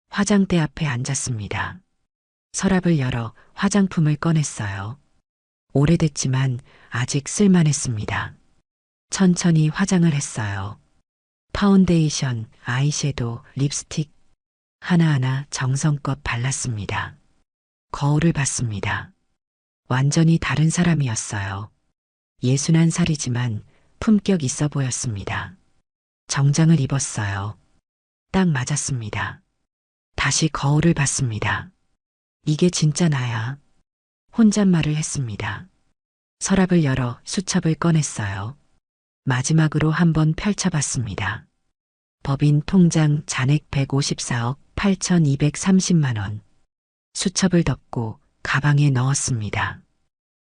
화장대 앞에 앉았습니다. 서랍을 열어 화장품을 꺼냈어요. 오래됐지만 아직 쓸만했습니다. 천천히 화장을 했어요. 파운데이션, 아이섀도우, 립스틱 하나하나 정성껏 발랐습니다. 거울을 봤습니다. 완전히 다른 사람이었어요. 61살이지만 품격 있어 보였습니다. 정장을 입었어요. 딱 맞았습니다. 다시 거울을 봤습니다. 이게 진짜 나야. 혼잣말을 했습니다. 서랍을 열어 수첩을 꺼냈어요. 마지막으로 한번 펼쳐봤습니다. 법인 통장 잔액 154억 8,230만 원. 수첩을 덮고 가방에 넣었습니다.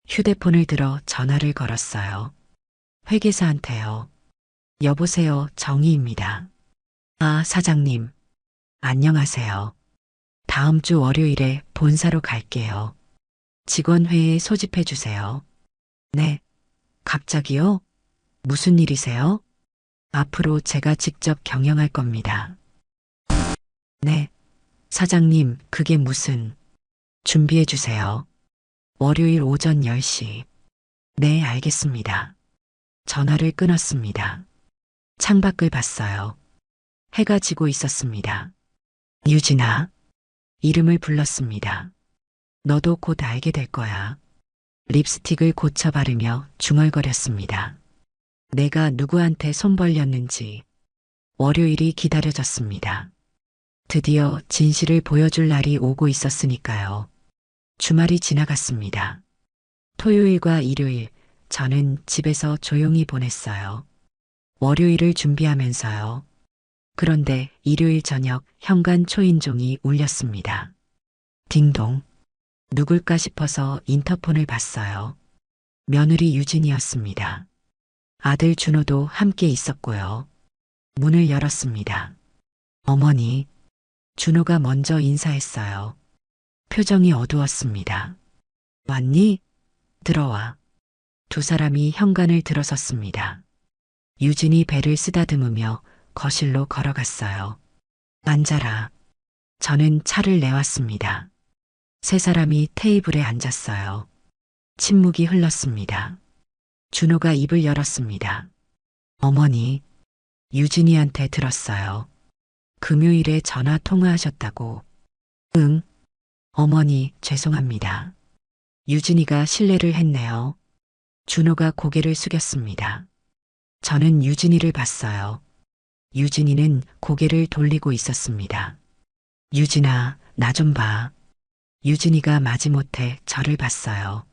휴대폰을 들어 전화를 걸었어요. 회계사한테요. 여보세요, 정희입니다. 아, 사장님. 안녕하세요. 다음 주 월요일에 본사로 갈게요. 직원회의에 소집해 주세요. 네. 갑자기요? 무슨 일이세요? 앞으로 제가 직접 경영할 겁니다. 네. 사장님, 그게 무슨... 준비해 주세요. 월요일 오전 10시. 네, 알겠습니다. 전화를 끊었습니다. 창밖을 봤어요. 해가 지고 있었습니다. 유진아. 이름을 불렀습니다. 너도 곧 알게 될 거야. 립스틱을 고쳐 바르며 중얼거렸습니다. 내가 누구한테 손 벌렸는지. 월요일이 기다려졌습니다. 드디어 진실을 보여줄 날이 오고 있었으니까요. 주말이 지나갔습니다. 토요일과 일요일, 저는 집에서 조용히 보냈어요. 월요일을 준비하면서요. 그런데 일요일 저녁 현관 초인종이 울렸습니다. 딩동. 누굴까 싶어서 인터폰을 봤어요. 며느리 유진이었습니다. 아들 준호도 함께 있었고요. 문을 열었습니다. 어머니. 준호가 먼저 인사했어요. 표정이 어두웠습니다. 왔니? 들어와. 두 사람이 현관을 들어섰습니다. 유진이 배를 쓰다듬으며 거실로 걸어갔어요. 앉아라. 저는 차를 내왔습니다. 세 사람이 테이블에 앉았어요. 침묵이 흘렀습니다. 준호가 입을 열었습니다. 어머니. 유진이한테 들었어요. 금요일에 전화 통화하셨다고. 응. 어머니, 죄송합니다. 유진이가 실례를 했네요. 준호가 고개를 숙였습니다. 저는 유진이를 봤어요. 유진이는 고개를 돌리고 있었습니다. 유진아, 나 좀 봐. 유진이가 마지못해 저를 봤어요.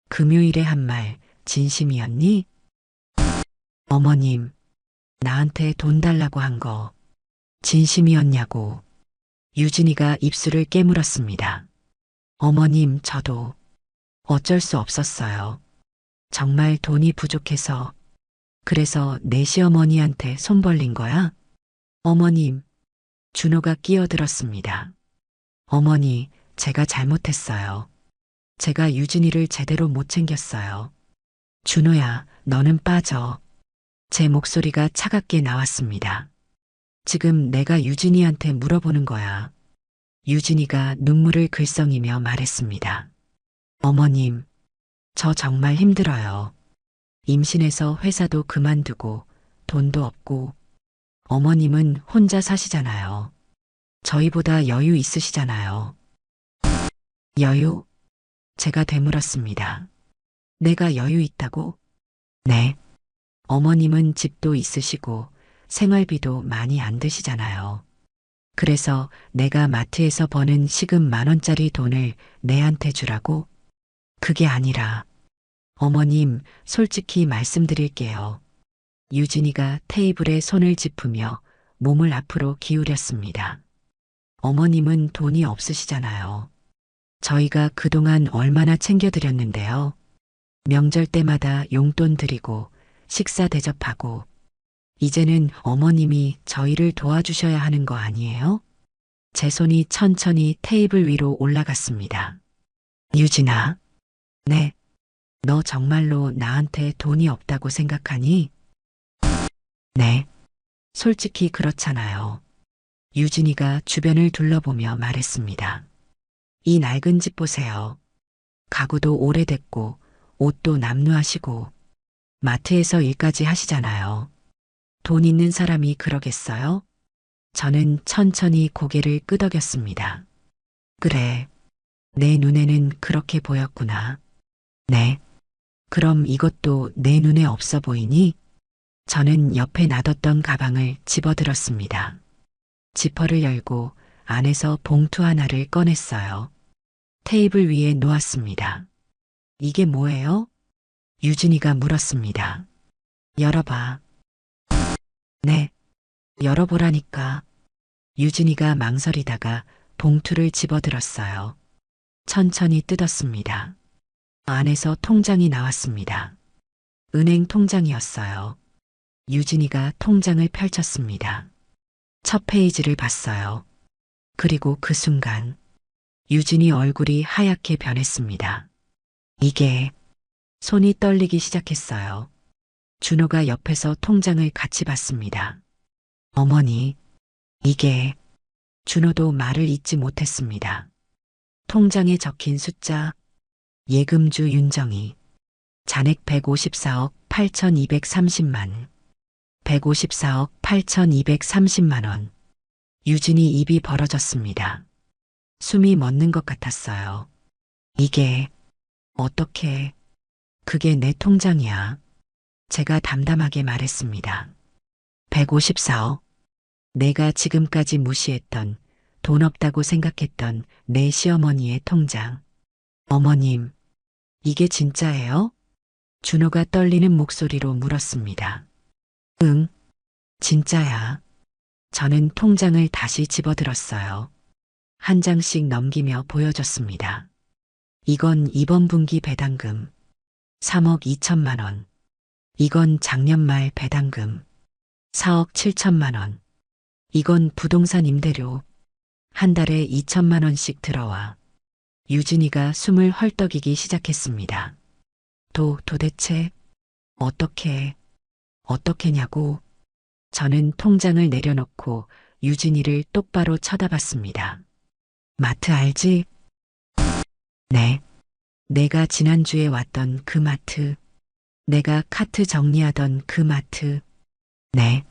금요일에 한 말 진심이었니? 어머님, 나한테 돈 달라고 한 거 진심이었냐고. 유진이가 입술을 깨물었습니다. 어머님, 저도 어쩔 수 없었어요. 정말 돈이 부족해서. 그래서 내 시어머니한테 손 벌린 거야? 어머님. 준호가 끼어들었습니다. 어머니, 제가 잘못했어요. 제가 유진이를 제대로 못 챙겼어요. 준호야, 너는 빠져. 제 목소리가 차갑게 나왔습니다. 지금 내가 유진이한테 물어보는 거야. 유진이가 눈물을 글썽이며 말했습니다. 어머님, 저 정말 힘들어요. 임신해서 회사도 그만두고 돈도 없고 어머님은 혼자 사시잖아요. 저희보다 여유 있으시잖아요. 여유? 제가 되물었습니다. 내가 여유 있다고? 네. 어머님은 집도 있으시고 생활비도 많이 안 드시잖아요. 그래서 내가 마트에서 버는 시급 10,000원짜리 돈을 내한테 주라고? 그게 아니라 어머님, 솔직히 말씀드릴게요. 유진이가 테이블에 손을 짚으며 몸을 앞으로 기울였습니다. 어머님은 돈이 없으시잖아요. 저희가 그동안 얼마나 챙겨드렸는데요. 명절 때마다 용돈 드리고 식사 대접하고 이제는 어머님이 저희를 도와주셔야 하는 거 아니에요? 제 손이 천천히 테이블 위로 올라갔습니다. 유진아. 네. 너 정말로 나한테 돈이 없다고 생각하니? 네. 솔직히 그렇잖아요. 유진이가 주변을 둘러보며 말했습니다. 이 낡은 집 보세요. 가구도 오래됐고 옷도 남루하시고 마트에서 일까지 하시잖아요. 돈 있는 사람이 그러겠어요? 저는 천천히 고개를 끄덕였습니다. 그래, 내 눈에는 그렇게 보였구나. 네. 그럼 이것도 내 눈에 없어 보이니? 저는 옆에 놔뒀던 가방을 집어들었습니다. 지퍼를 열고 안에서 봉투 하나를 꺼냈어요. 테이블 위에 놓았습니다. 이게 뭐예요? 유진이가 물었습니다. 열어봐. 네, 열어보라니까. 유진이가 망설이다가 봉투를 집어들었어요. 천천히 뜯었습니다. 안에서 통장이 나왔습니다. 은행 통장이었어요. 유진이가 통장을 펼쳤습니다. 첫 페이지를 봤어요. 그리고 그 순간 유진이 얼굴이 하얗게 변했습니다. 이게 손이 떨리기 시작했어요. 준호가 옆에서 통장을 같이 봤습니다. 어머니, 이게 준호도 말을 잇지 못했습니다. 통장에 적힌 숫자, 예금주 윤정이, 잔액 154억 8,230만, 154억 8,230만 원. 유진이 입이 벌어졌습니다. 숨이 멎는 것 같았어요. 이게 어떻게, 그게 내 통장이야. 제가 담담하게 말했습니다. 154억. 내가 지금까지 무시했던, 돈 없다고 생각했던 내 시어머니의 통장. 어머님, 이게 진짜예요? 준호가 떨리는 목소리로 물었습니다. 응, 진짜야. 저는 통장을 다시 집어들었어요. 한 장씩 넘기며 보여줬습니다. 이건 이번 분기 배당금 3억 2천만 원. 이건 작년 말 배당금 4억 7천만 원. 이건 부동산 임대료 한 달에 2천만 원씩 들어와. 유진이가 숨을 헐떡이기 시작했습니다. 도대체 어떻게냐고. 저는 통장을 내려놓고 유진이를 똑바로 쳐다봤습니다. 마트 알지? 네. 내가 지난주에 왔던 그 마트. 내가 카트 정리하던 그 마트. 네.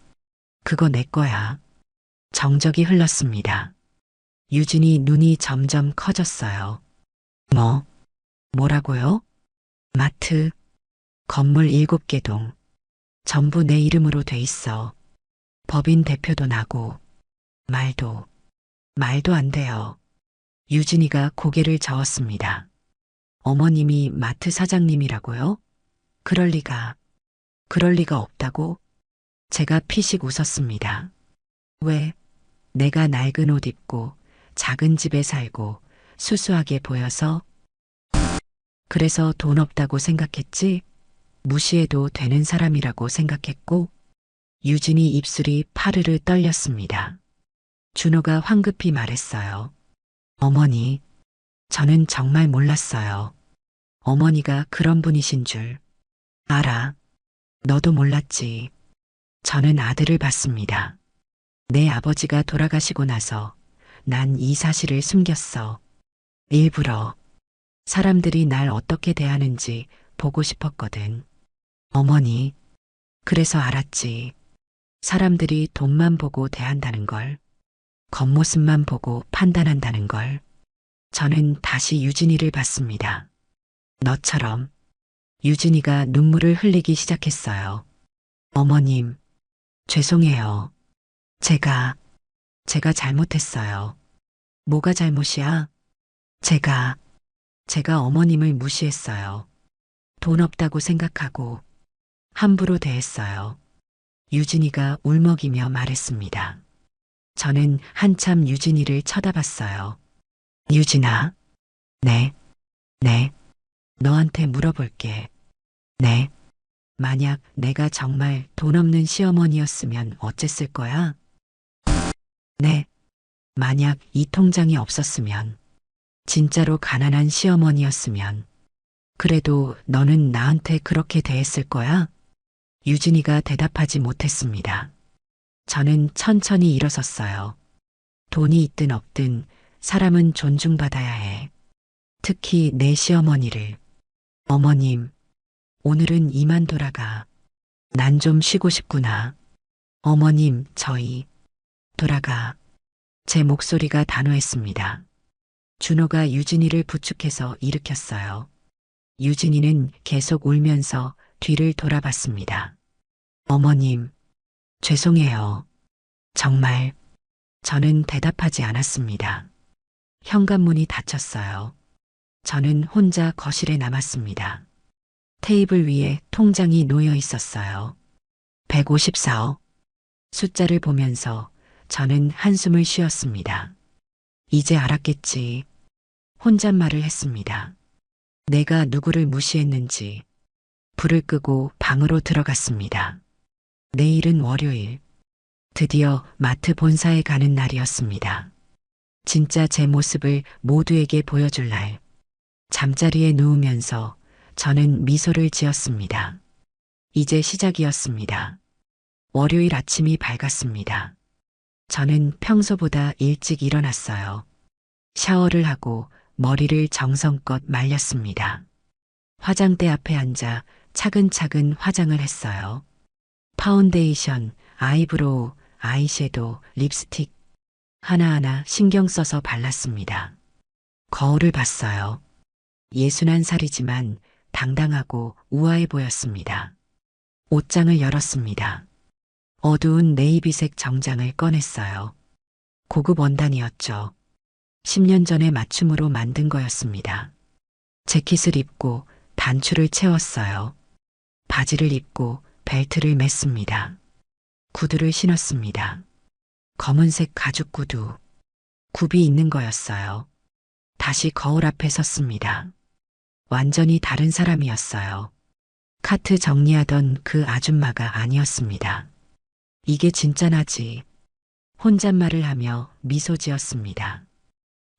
그거 내 거야. 정적이 흘렀습니다. 유진이 눈이 점점 커졌어요. 뭐라고요? 마트. 건물 7개 동. 전부 내 이름으로 돼 있어. 법인 대표도 나고. 말도 안 돼요. 유진이가 고개를 저었습니다. 어머님이 마트 사장님이라고요? 그럴 리가 없다고? 제가 피식 웃었습니다. 왜? 내가 낡은 옷 입고 작은 집에 살고 수수하게 보여서? 그래서 돈 없다고 생각했지? 무시해도 되는 사람이라고 생각했고? 유진이 입술이 파르르 떨렸습니다. 준호가 황급히 말했어요. 어머니, 저는 정말 몰랐어요. 어머니가 그런 분이신 줄. 알아. 너도 몰랐지. 저는 아들을 봤습니다. 내 아버지가 돌아가시고 나서 난 이 사실을 숨겼어. 일부러. 사람들이 날 어떻게 대하는지 보고 싶었거든. 어머니, 그래서 알았지. 사람들이 돈만 보고 대한다는 걸. 겉모습만 보고 판단한다는 걸. 저는 다시 유진이를 봤습니다. 너처럼. 유진이가 눈물을 흘리기 시작했어요. 어머님, 죄송해요. 제가 잘못했어요. 뭐가 잘못이야? 제가 어머님을 무시했어요. 돈 없다고 생각하고 함부로 대했어요. 유진이가 울먹이며 말했습니다. 저는 한참 유진이를 쳐다봤어요. 유진아, 네. 너한테 물어볼게. 네. 만약 내가 정말 돈 없는 시어머니였으면 어쨌을 거야? 네. 만약 이 통장이 없었으면, 진짜로 가난한 시어머니였으면, 그래도 너는 나한테 그렇게 대했을 거야? 유진이가 대답하지 못했습니다. 저는 천천히 일어섰어요. 돈이 있든 없든 사람은 존중받아야 해. 특히 내 시어머니를. 어머님, 오늘은 이만 돌아가. 난 좀 쉬고 싶구나. 어머님, 저희 돌아가. 제 목소리가 단호했습니다. 준호가 유진이를 부축해서 일으켰어요. 유진이는 계속 울면서 뒤를 돌아봤습니다. 어머님, 죄송해요. 정말. 저는 대답하지 않았습니다. 현관문이 닫혔어요. 저는 혼자 거실에 남았습니다. 테이블 위에 통장이 놓여 있었어요. 154억. 숫자를 보면서 저는 한숨을 쉬었습니다. 이제 알았겠지. 혼잣말을 했습니다. 내가 누구를 무시했는지. 불을 끄고 방으로 들어갔습니다. 내일은 월요일. 드디어 마트 본사에 가는 날이었습니다. 진짜 제 모습을 모두에게 보여줄 날. 잠자리에 누우면서 저는 미소를 지었습니다. 이제 시작이었습니다. 월요일 아침이 밝았습니다. 저는 평소보다 일찍 일어났어요. 샤워를 하고 머리를 정성껏 말렸습니다. 화장대 앞에 앉아 차근차근 화장을 했어요. 파운데이션, 아이브로우, 아이섀도우, 립스틱 하나하나 신경 써서 발랐습니다. 거울을 봤어요. 61살이지만 당당하고 우아해 보였습니다. 옷장을 열었습니다. 어두운 네이비색 정장을 꺼냈어요. 고급 원단이었죠. 10년 전에 맞춤으로 만든 거였습니다. 재킷을 입고 단추를 채웠어요. 바지를 입고 벨트를 맸습니다. 구두를 신었습니다. 검은색 가죽 구두. 굽이 있는 거였어요. 다시 거울 앞에 섰습니다. 완전히 다른 사람이었어요. 카트 정리하던 그 아줌마가 아니었습니다. 이게 진짜 나지. 혼잣말을 하며 미소 지었습니다.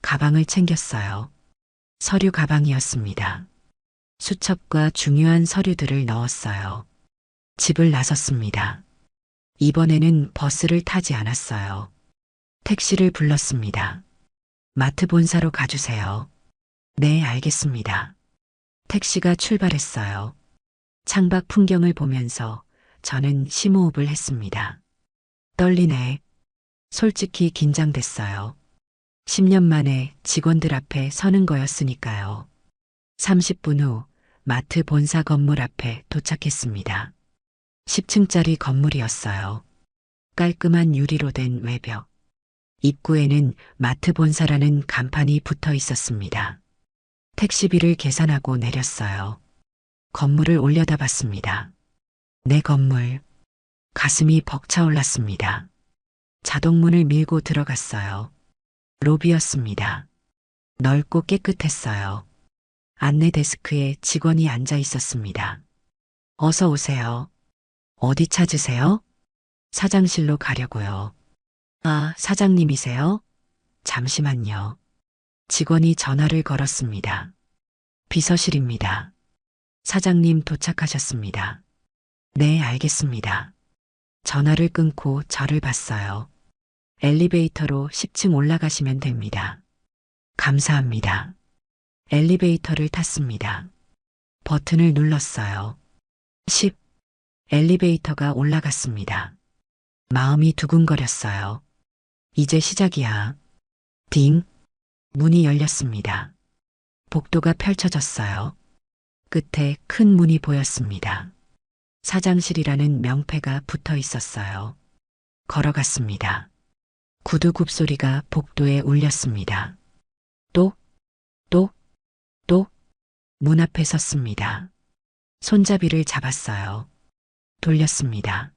가방을 챙겼어요. 서류 가방이었습니다. 수첩과 중요한 서류들을 넣었어요. 집을 나섰습니다. 이번에는 버스를 타지 않았어요. 택시를 불렀습니다. 마트 본사로 가주세요. 네, 알겠습니다. 택시가 출발했어요. 창밖 풍경을 보면서 저는 심호흡을 했습니다. 떨리네. 솔직히 긴장됐어요. 10년 만에 직원들 앞에 서는 거였으니까요. 30분 후 마트 본사 건물 앞에 도착했습니다. 10층짜리 건물이었어요. 깔끔한 유리로 된 외벽. 입구에는 마트 본사라는 간판이 붙어 있었습니다. 택시비를 계산하고 내렸어요. 건물을 올려다봤습니다. 내 건물. 가슴이 벅차올랐습니다. 자동문을 밀고 들어갔어요. 로비였습니다. 넓고 깨끗했어요. 안내 데스크에 직원이 앉아 있었습니다. 어서 오세요. 어디 찾으세요? 사장실로 가려고요. 아, 사장님이세요? 잠시만요. 직원이 전화를 걸었습니다. 비서실입니다. 사장님 도착하셨습니다. 네, 알겠습니다. 전화를 끊고 저를 봤어요. 엘리베이터로 10층 올라가시면 됩니다. 감사합니다. 엘리베이터를 탔습니다. 버튼을 눌렀어요. 10. 엘리베이터가 올라갔습니다. 마음이 두근거렸어요. 이제 시작이야. 딩. 문이 열렸습니다. 복도가 펼쳐졌어요. 끝에 큰 문이 보였습니다. 사장실이라는 명패가 붙어 있었어요. 걸어갔습니다. 구두 굽소리가 복도에 울렸습니다. 똑, 똑, 똑. 문 앞에 섰습니다. 손잡이를 잡았어요. 돌렸습니다.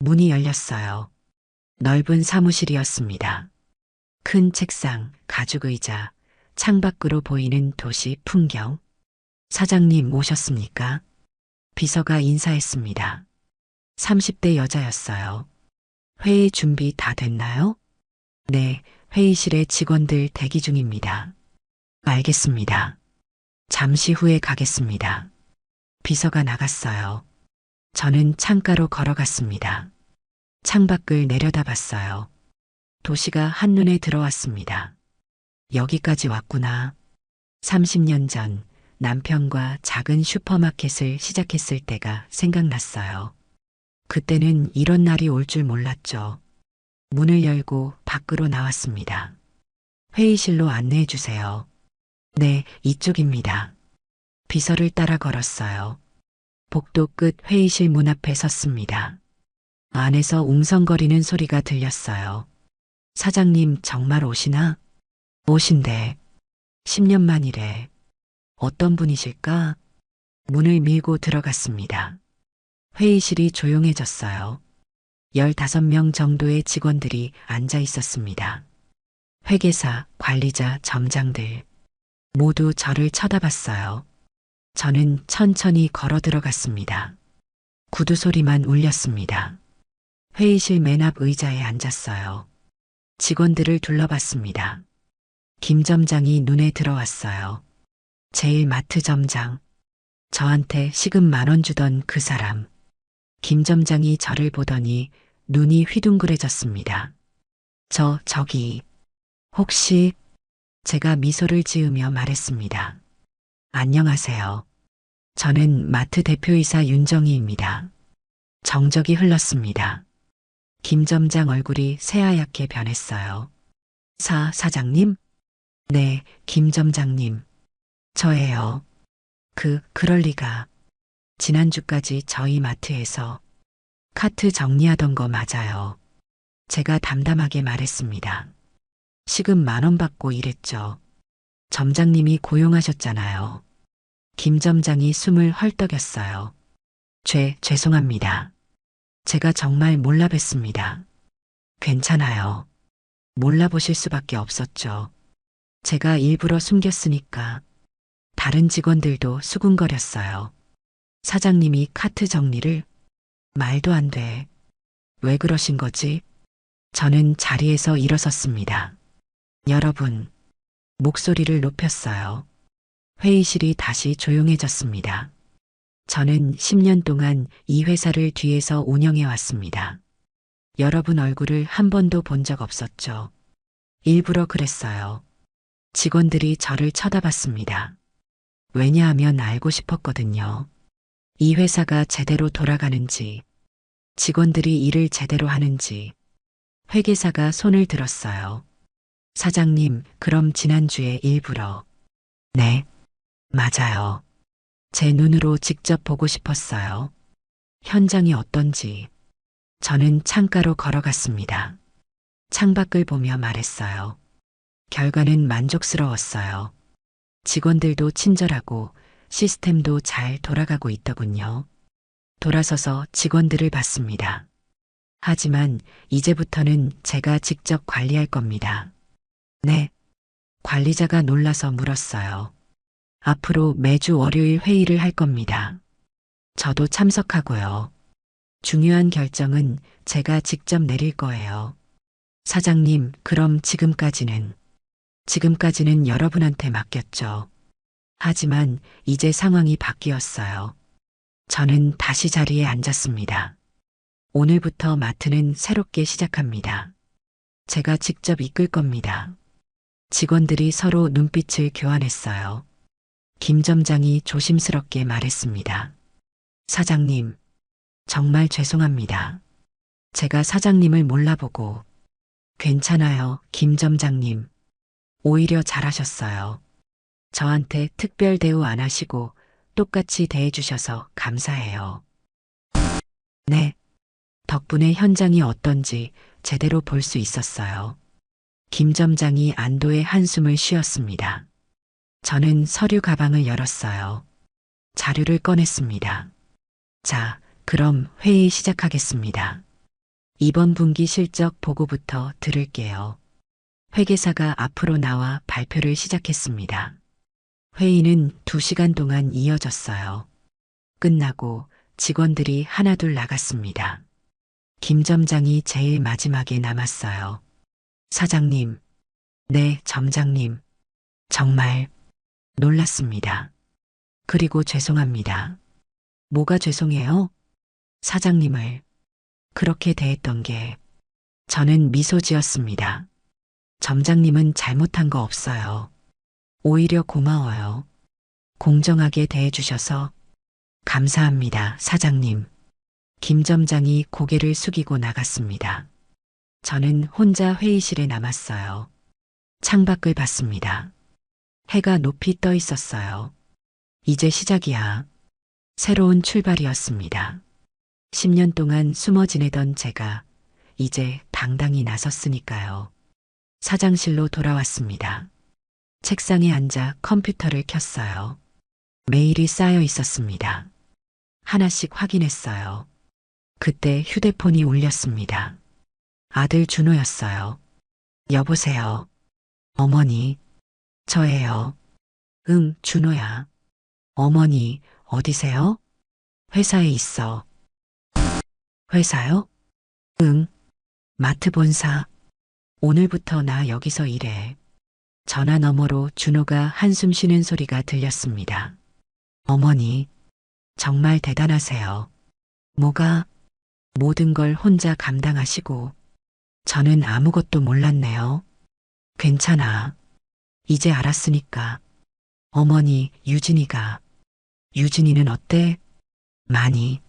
문이 열렸어요. 넓은 사무실이었습니다. 큰 책상, 가죽 의자, 창밖으로 보이는 도시 풍경. 사장님 오셨습니까? 비서가 인사했습니다. 30대 여자였어요. 회의 준비 다 됐나요? 네, 회의실에 직원들 대기 중입니다. 알겠습니다. 잠시 후에 가겠습니다. 비서가 나갔어요. 저는 창가로 걸어갔습니다. 창밖을 내려다봤어요. 도시가 한눈에 들어왔습니다. 여기까지 왔구나. 30년 전 남편과 작은 슈퍼마켓을 시작했을 때가 생각났어요. 그때는 이런 날이 올 줄 몰랐죠. 문을 열고 밖으로 나왔습니다. 회의실로 안내해 주세요. 네, 이쪽입니다. 비서를 따라 걸었어요. 복도 끝 회의실 문 앞에 섰습니다. 안에서 웅성거리는 소리가 들렸어요. 사장님 정말 오시나? 오신대. 10년 만이래. 어떤 분이실까? 문을 밀고 들어갔습니다. 회의실이 조용해졌어요. 15명 정도의 직원들이 앉아 있었습니다. 회계사, 관리자, 점장들 모두 저를 쳐다봤어요. 저는 천천히 걸어 들어갔습니다. 구두 소리만 울렸습니다. 회의실 맨 앞 의자에 앉았어요. 직원들을 둘러봤습니다. 김 점장이 눈에 들어왔어요. 제일 마트 점장. 저한테 시급 10,000원 주던 그 사람. 김 점장이 저를 보더니 눈이 휘둥그레졌습니다. 저기, 혹시 제가 미소를 지으며 말했습니다. 안녕하세요. 저는 마트 대표이사 윤정희입니다. 정적이 흘렀습니다. 김 점장 얼굴이 새하얗게 변했어요. 사장님? 네, 김 점장님. 저예요. 그럴 리가. 지난주까지 저희 마트에서 카트 정리하던 거 맞아요. 제가 담담하게 말했습니다. 시급 10,000원 받고 일했죠. 점장님이 고용하셨잖아요. 김 점장이 숨을 헐떡였어요. 죄송합니다. 제가 정말 몰라 뵀습니다. 괜찮아요. 몰라보실 수밖에 없었죠. 제가 일부러 숨겼으니까. 다른 직원들도 수군거렸어요. 사장님이 카트 정리를? 말도 안 돼. 왜 그러신 거지? 저는 자리에서 일어섰습니다. 여러분, 목소리를 높였어요. 회의실이 다시 조용해졌습니다. 저는 10년 동안 이 회사를 뒤에서 운영해 왔습니다. 여러분 얼굴을 한 번도 본 적 없었죠. 일부러 그랬어요. 직원들이 저를 쳐다봤습니다. 왜냐하면 알고 싶었거든요. 이 회사가 제대로 돌아가는지, 직원들이 일을 제대로 하는지, 회계사가 손을 들었어요. 사장님, 그럼 지난주에 일부러. 네, 맞아요. 제 눈으로 직접 보고 싶었어요. 현장이 어떤지. 저는 창가로 걸어갔습니다. 창밖을 보며 말했어요. 결과는 만족스러웠어요. 직원들도 친절하고 시스템도 잘 돌아가고 있더군요. 돌아서서 직원들을 봤습니다. 하지만 이제부터는 제가 직접 관리할 겁니다. 네. 관리자가 놀라서 물었어요. 앞으로 매주 월요일 회의를 할 겁니다. 저도 참석하고요. 중요한 결정은 제가 직접 내릴 거예요. 사장님, 그럼 지금까지는 여러분한테 맡겼죠. 하지만 이제 상황이 바뀌었어요. 저는 다시 자리에 앉았습니다. 오늘부터 마트는 새롭게 시작합니다. 제가 직접 이끌 겁니다. 직원들이 서로 눈빛을 교환했어요. 김 점장이 조심스럽게 말했습니다. 사장님, 정말 죄송합니다. 제가 사장님을 몰라보고. 괜찮아요, 김 점장님. 오히려 잘하셨어요. 저한테 특별 대우 안 하시고 똑같이 대해주셔서 감사해요. 네. 덕분에 현장이 어떤지 제대로 볼 수 있었어요. 김 점장이 안도의 한숨을 쉬었습니다. 저는 서류 가방을 열었어요. 자료를 꺼냈습니다. 자, 그럼 회의 시작하겠습니다. 이번 분기 실적 보고부터 들을게요. 회계사가 앞으로 나와 발표를 시작했습니다. 회의는 2시간 동안 이어졌어요. 끝나고 직원들이 하나둘 나갔습니다. 김 점장이 제일 마지막에 남았어요. 사장님, 네, 점장님. 정말 놀랐습니다. 그리고 죄송합니다. 뭐가 죄송해요? 사장님을 그렇게 대했던 게. 저는 미소 지었습니다. 점장님은 잘못한 거 없어요. 오히려 고마워요. 공정하게 대해주셔서 감사합니다, 사장님. 김 점장이 고개를 숙이고 나갔습니다. 저는 혼자 회의실에 남았어요. 창밖을 봤습니다. 해가 높이 떠 있었어요. 이제 시작이야. 새로운 출발이었습니다. 10년 동안 숨어 지내던 제가 이제 당당히 나섰으니까요. 사장실로 돌아왔습니다. 책상에 앉아 컴퓨터를 켰어요. 메일이 쌓여 있었습니다. 하나씩 확인했어요. 그때 휴대폰이 울렸습니다. 아들 준호였어요. 여보세요. 어머니, 저예요. 응, 준호야. 어머니, 어디세요? 회사에 있어. 회사요? 응, 마트 본사. 오늘부터 나 여기서 일해. 전화 너머로 준호가 한숨 쉬는 소리가 들렸습니다. 어머니, 정말 대단하세요. 뭐가? 모든 걸 혼자 감당하시고 저는 아무것도 몰랐네요. 괜찮아. 이제 알았으니까. 어머니, 유진이는 어때? 많이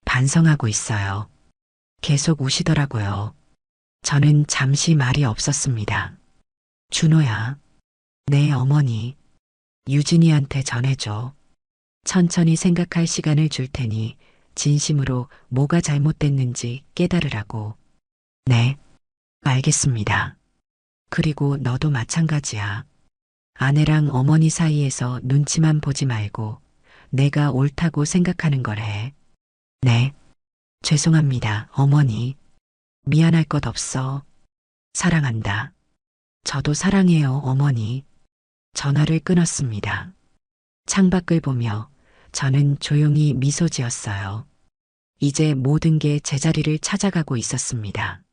반성하고 있어요. 계속 우시더라고요. 저는 잠시 말이 없었습니다. 준호야, 네 어머니, 유진이한테 전해줘. 천천히 생각할 시간을 줄 테니 진심으로 뭐가 잘못됐는지 깨달으라고. 네, 알겠습니다. 그리고 너도 마찬가지야. 아내랑 어머니 사이에서 눈치만 보지 말고 내가 옳다고 생각하는 걸 해. 네, 죄송합니다, 어머니. 미안할 것 없어. 사랑한다. 저도 사랑해요, 어머니. 전화를 끊었습니다. 창밖을 보며 저는 조용히 미소 지었어요. 이제 모든 게 제자리를 찾아가고 있었습니다.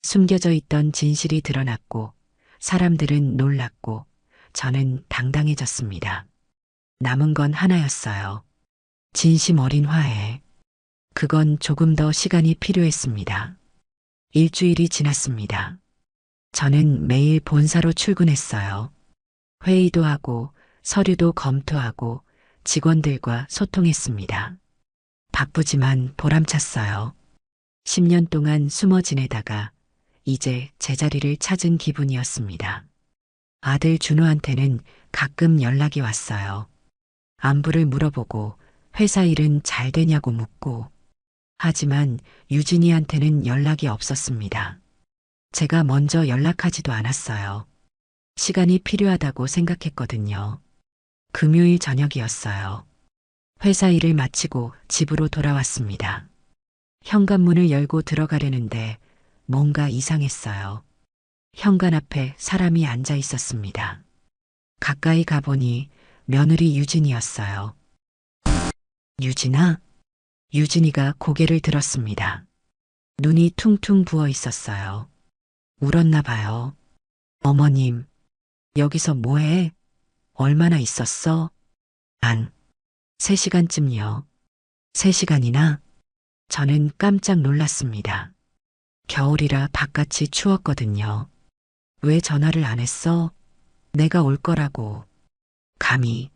숨겨져 있던 진실이 드러났고 사람들은 놀랐고 저는 당당해졌습니다. 남은 건 하나였어요. 진심 어린 화해. 그건 조금 더 시간이 필요했습니다. 일주일이 지났습니다. 저는 매일 본사로 출근했어요. 회의도 하고 서류도 검토하고 직원들과 소통했습니다. 바쁘지만 보람찼어요. 10년 동안 숨어 지내다가 이제 제자리를 찾은 기분이었습니다. 아들 준호한테는 가끔 연락이 왔어요. 안부를 물어보고 회사 일은 잘 되냐고 묻고. 하지만 유진이한테는 연락이 없었습니다. 제가 먼저 연락하지도 않았어요. 시간이 필요하다고 생각했거든요. 금요일 저녁이었어요. 회사 일을 마치고 집으로 돌아왔습니다. 현관문을 열고 들어가려는데 뭔가 이상했어요. 현관 앞에 사람이 앉아 있었습니다. 가까이 가보니 며느리 유진이었어요. 유진아? 유진이가 고개를 들었습니다. 눈이 퉁퉁 부어 있었어요. 울었나 봐요. 어머님, 여기서 뭐해? 얼마나 있었어? 3시간쯤요. 3시간이나? 저는 깜짝 놀랐습니다. 겨울이라 바깥이 추웠거든요. 왜 전화를 안 했어? 내가 올 거라고. 감히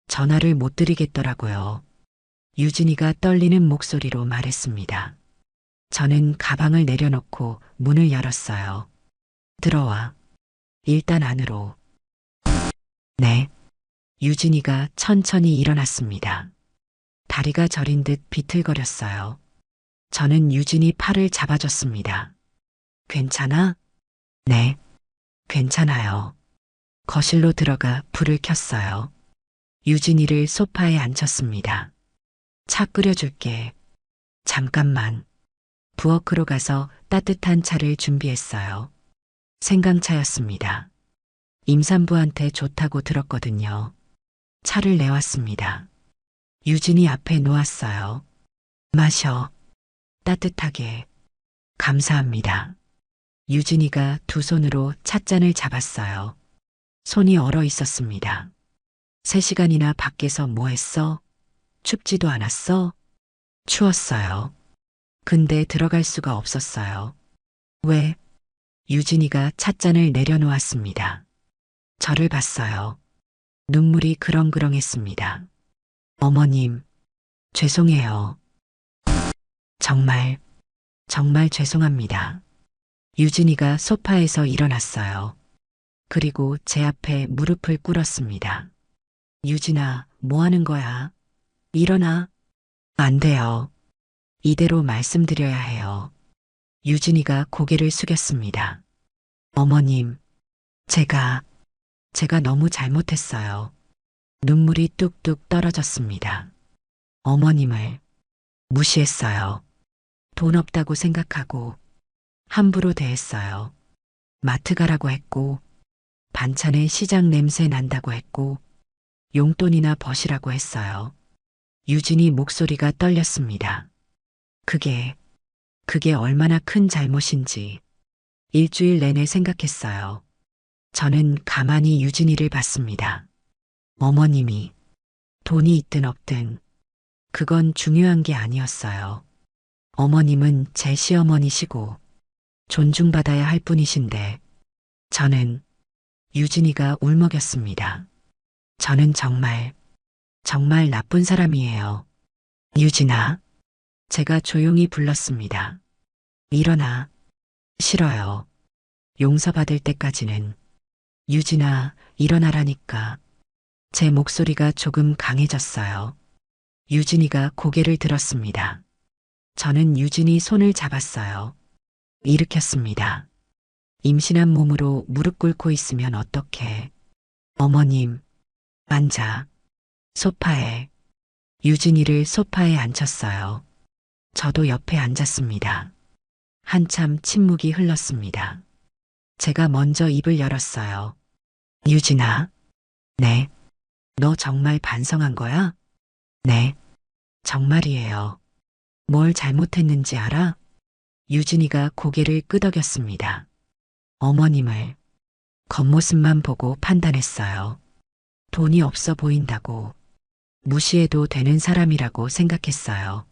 전화를 못 드리겠더라고요. 유진이가 떨리는 목소리로 말했습니다. 저는 가방을 내려놓고 문을 열었어요. 들어와. 일단 안으로. 네. 유진이가 천천히 일어났습니다. 다리가 저린 듯 비틀거렸어요. 저는 유진이 팔을 잡아줬습니다. 괜찮아? 네. 괜찮아요. 거실로 들어가 불을 켰어요. 유진이를 소파에 앉혔습니다. 차 끓여줄게. 잠깐만. 부엌으로 가서 따뜻한 차를 준비했어요. 생강차였습니다. 임산부한테 좋다고 들었거든요. 차를 내왔습니다. 유진이 앞에 놓았어요. 마셔. 따뜻하게. 감사합니다. 유진이가 두 손으로 찻잔을 잡았어요. 손이 얼어 있었습니다. 3시간이나 밖에서 뭐 했어? 춥지도 않았어? 추웠어요. 근데 들어갈 수가 없었어요. 왜? 유진이가 찻잔을 내려놓았습니다. 저를 봤어요. 눈물이 그렁그렁했습니다. 어머님, 죄송해요. 정말, 정말 죄송합니다. 유진이가 소파에서 일어났어요. 그리고 제 앞에 무릎을 꿇었습니다. 유진아, 뭐 하는 거야? 일어나. 안 돼요. 이대로 말씀드려야 해요. 유진이가 고개를 숙였습니다. 어머님, 제가 너무 잘못했어요. 눈물이 뚝뚝 떨어졌습니다. 어머님을 무시했어요. 돈 없다고 생각하고 함부로 대했어요. 마트 가라고 했고, 반찬에 시장 냄새 난다고 했고, 용돈이나 버시라고 했어요. 유진이 목소리가 떨렸습니다. 그게 얼마나 큰 잘못인지 일주일 내내 생각했어요. 저는 가만히 유진이를 봤습니다. 어머님이 돈이 있든 없든 그건 중요한 게 아니었어요. 어머님은 제 시어머니시고 존중받아야 할 분이신데 저는 유진이가 울먹였습니다. 저는 정말 나쁜 사람이에요. 유진아, 제가 조용히 불렀습니다. 일어나. 싫어요. 용서받을 때까지는. 유진아, 일어나라니까. 제 목소리가 조금 강해졌어요. 유진이가 고개를 들었습니다. 저는 유진이 손을 잡았어요. 일으켰습니다. 임신한 몸으로 무릎 꿇고 있으면 어떡해. 어머님, 앉아. 소파에. 유진이를 소파에 앉혔어요. 저도 옆에 앉았습니다. 한참 침묵이 흘렀습니다. 제가 먼저 입을 열었어요. 유진아, 네. 너 정말 반성한 거야? 네. 정말이에요. 뭘 잘못했는지 알아? 유진이가 고개를 끄덕였습니다. 어머님을 겉모습만 보고 판단했어요. 돈이 없어 보인다고 무시해도 되는 사람이라고 생각했어요.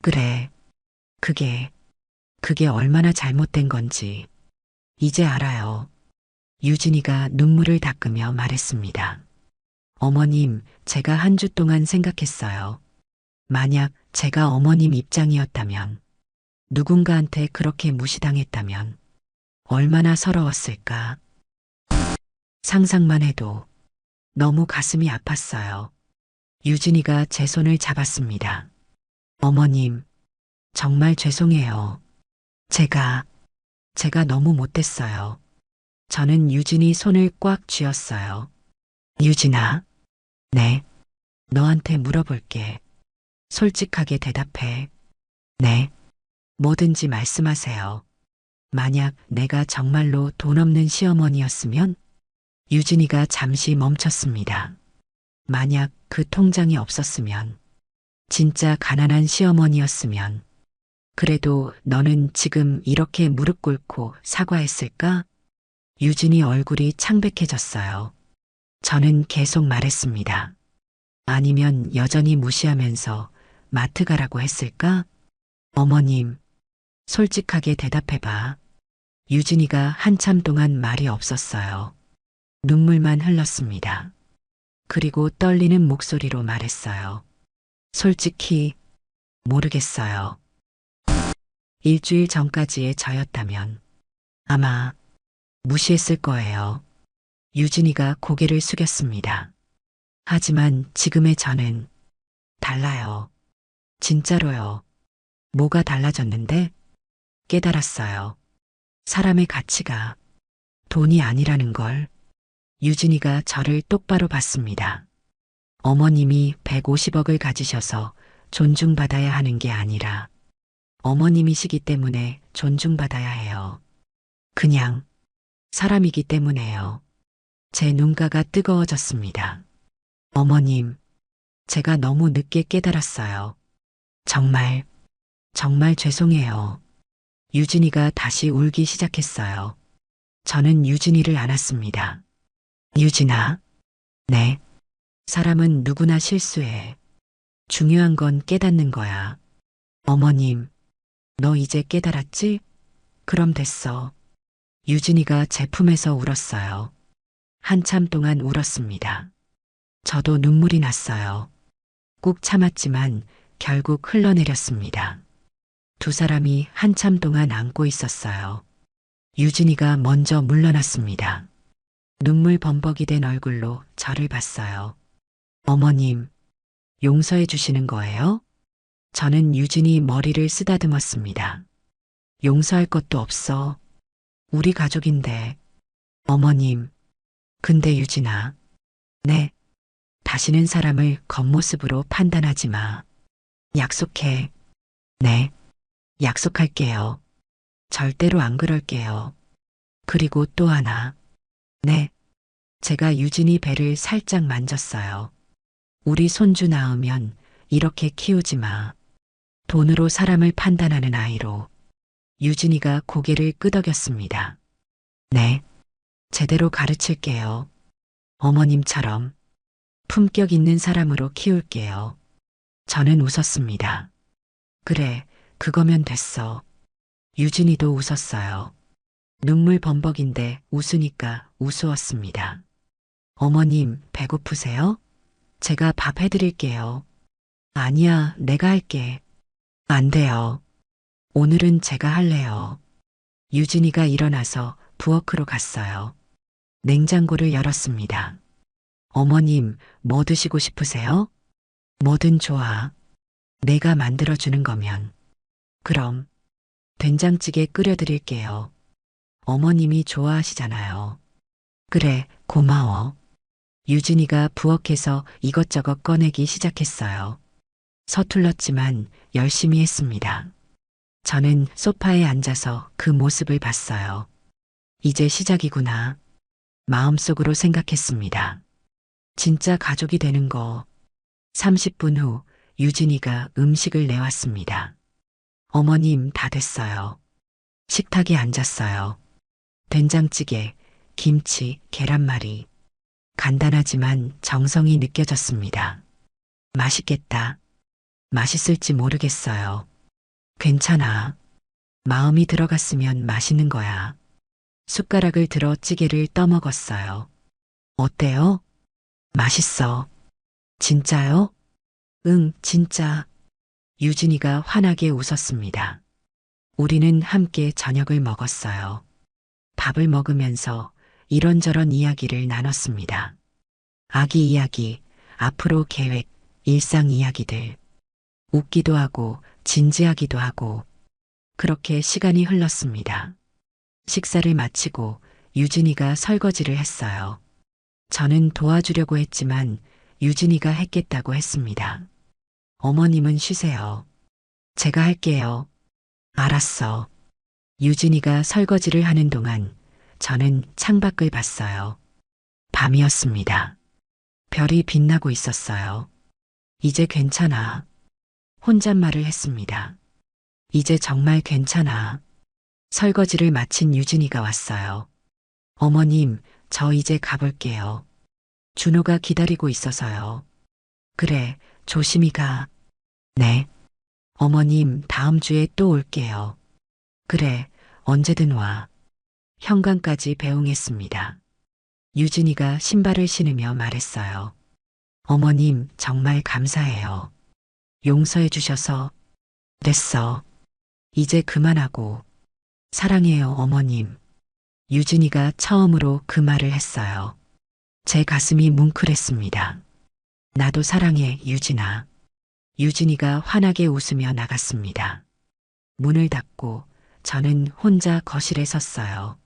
그래. 그게 얼마나 잘못된 건지 이제 알아요. 유진이가 눈물을 닦으며 말했습니다. 어머님, 제가 한 주 동안 생각했어요. 만약 제가 어머님 입장이었다면, 누군가한테 그렇게 무시당했다면, 얼마나 서러웠을까. 상상만 해도 너무 가슴이 아팠어요. 유진이가 제 손을 잡았습니다. 어머님, 정말 죄송해요. 제가 너무 못됐어요. 저는 유진이 손을 꽉 쥐었어요. 유진아, 네. 너한테 물어볼게. 솔직하게 대답해. 네. 뭐든지 말씀하세요. 만약 내가 정말로 돈 없는 시어머니였으면? 유진이가 잠시 멈췄습니다. 만약 그 통장이 없었으면? 진짜 가난한 시어머니였으면? 그래도 너는 지금 이렇게 무릎 꿇고 사과했을까? 유진이 얼굴이 창백해졌어요. 저는 계속 말했습니다. 아니면 여전히 무시하면서 마트 가라고 했을까? 어머님, 솔직하게 대답해봐. 유진이가 한참 동안 말이 없었어요. 눈물만 흘렀습니다. 그리고 떨리는 목소리로 말했어요. 솔직히 모르겠어요. 일주일 전까지의 저였다면 아마 무시했을 거예요. 유진이가 고개를 숙였습니다. 하지만 지금의 저는 달라요. 진짜로요. 뭐가 달라졌는데? 깨달았어요. 사람의 가치가 돈이 아니라는 걸. 유진이가 저를 똑바로 봤습니다. 어머님이 150억을 가지셔서 존중받아야 하는 게 아니라 어머님이시기 때문에 존중받아야 해요. 그냥 사람이기 때문에요. 제 눈가가 뜨거워졌습니다. 어머님, 제가 너무 늦게 깨달았어요. 정말 죄송해요. 유진이가 다시 울기 시작했어요. 저는 유진이를 안았습니다. 유진아, 네. 사람은 누구나 실수해. 중요한 건 깨닫는 거야. 어머님, 너 이제 깨달았지? 그럼 됐어. 유진이가 제 품에서 울었어요. 한참 동안 울었습니다. 저도 눈물이 났어요. 꾹 참았지만 결국 흘러내렸습니다. 두 사람이 한참 동안 안고 있었어요. 유진이가 먼저 물러났습니다. 눈물 범벅이 된 얼굴로 저를 봤어요. 어머님, 용서해 주시는 거예요? 저는 유진이 머리를 쓰다듬었습니다. 용서할 것도 없어. 우리 가족인데. 어머님, 근데 유진아. 네. 다시는 사람을 겉모습으로 판단하지 마. 약속해. 네. 약속할게요. 절대로 안 그럴게요. 그리고 또 하나. 네. 제가 유진이 배를 살짝 만졌어요. 우리 손주 낳으면 이렇게 키우지 마. 돈으로 사람을 판단하는 아이로. 유진이가 고개를 끄덕였습니다. 네. 제대로 가르칠게요. 어머님처럼 품격 있는 사람으로 키울게요. 저는 웃었습니다. 그래, 그거면 됐어. 유진이도 웃었어요. 눈물 범벅인데 웃으니까 우스웠습니다. 어머님, 배고프세요? 제가 밥 해드릴게요. 아니야, 내가 할게. 안 돼요. 오늘은 제가 할래요. 유진이가 일어나서 부엌으로 갔어요. 냉장고를 열었습니다. 어머님, 뭐 드시고 싶으세요? 뭐든 좋아. 내가 만들어주는 거면. 그럼, 된장찌개 끓여드릴게요. 어머님이 좋아하시잖아요. 그래, 고마워. 유진이가 부엌에서 이것저것 꺼내기 시작했어요. 서툴렀지만 열심히 했습니다. 저는 소파에 앉아서 그 모습을 봤어요. 이제 시작이구나. 마음속으로 생각했습니다. 진짜 가족이 되는 거. 30분 후 유진이가 음식을 내왔습니다. 어머님, 다 됐어요. 식탁에 앉았어요. 된장찌개, 김치, 계란말이. 간단하지만 정성이 느껴졌습니다. 맛있겠다. 맛있을지 모르겠어요. 괜찮아. 마음이 들어갔으면 맛있는 거야. 숟가락을 들어 찌개를 떠먹었어요. 어때요? 맛있어. 진짜요? 응, 진짜. 유진이가 환하게 웃었습니다. 우리는 함께 저녁을 먹었어요. 밥을 먹으면서 이런저런 이야기를 나눴습니다. 아기 이야기, 앞으로 계획, 일상 이야기들. 웃기도 하고 진지하기도 하고 그렇게 시간이 흘렀습니다. 식사를 마치고 유진이가 설거지를 했어요. 저는 도와주려고 했지만 유진이가 했겠다고 했습니다. 어머님은 쉬세요. 제가 할게요. 알았어. 유진이가 설거지를 하는 동안 저는 창밖을 봤어요. 밤이었습니다. 별이 빛나고 있었어요. 이제 괜찮아. 혼잣말을 했습니다. 이제 정말 괜찮아. 설거지를 마친 유진이가 왔어요. 어머님, 저 이제 가볼게요. 준호가 기다리고 있어서요. 그래, 조심히 가. 네. 어머님, 다음 주에 또 올게요. 그래, 언제든 와. 현관까지 배웅했습니다. 유진이가 신발을 신으며 말했어요. 어머님, 정말 감사해요. 용서해 주셔서. 됐어. 이제 그만하고. 사랑해요, 어머님. 유진이가 처음으로 그 말을 했어요. 제 가슴이 뭉클했습니다. 나도 사랑해, 유진아. 유진이가 환하게 웃으며 나갔습니다. 문을 닫고 저는 혼자 거실에 섰어요.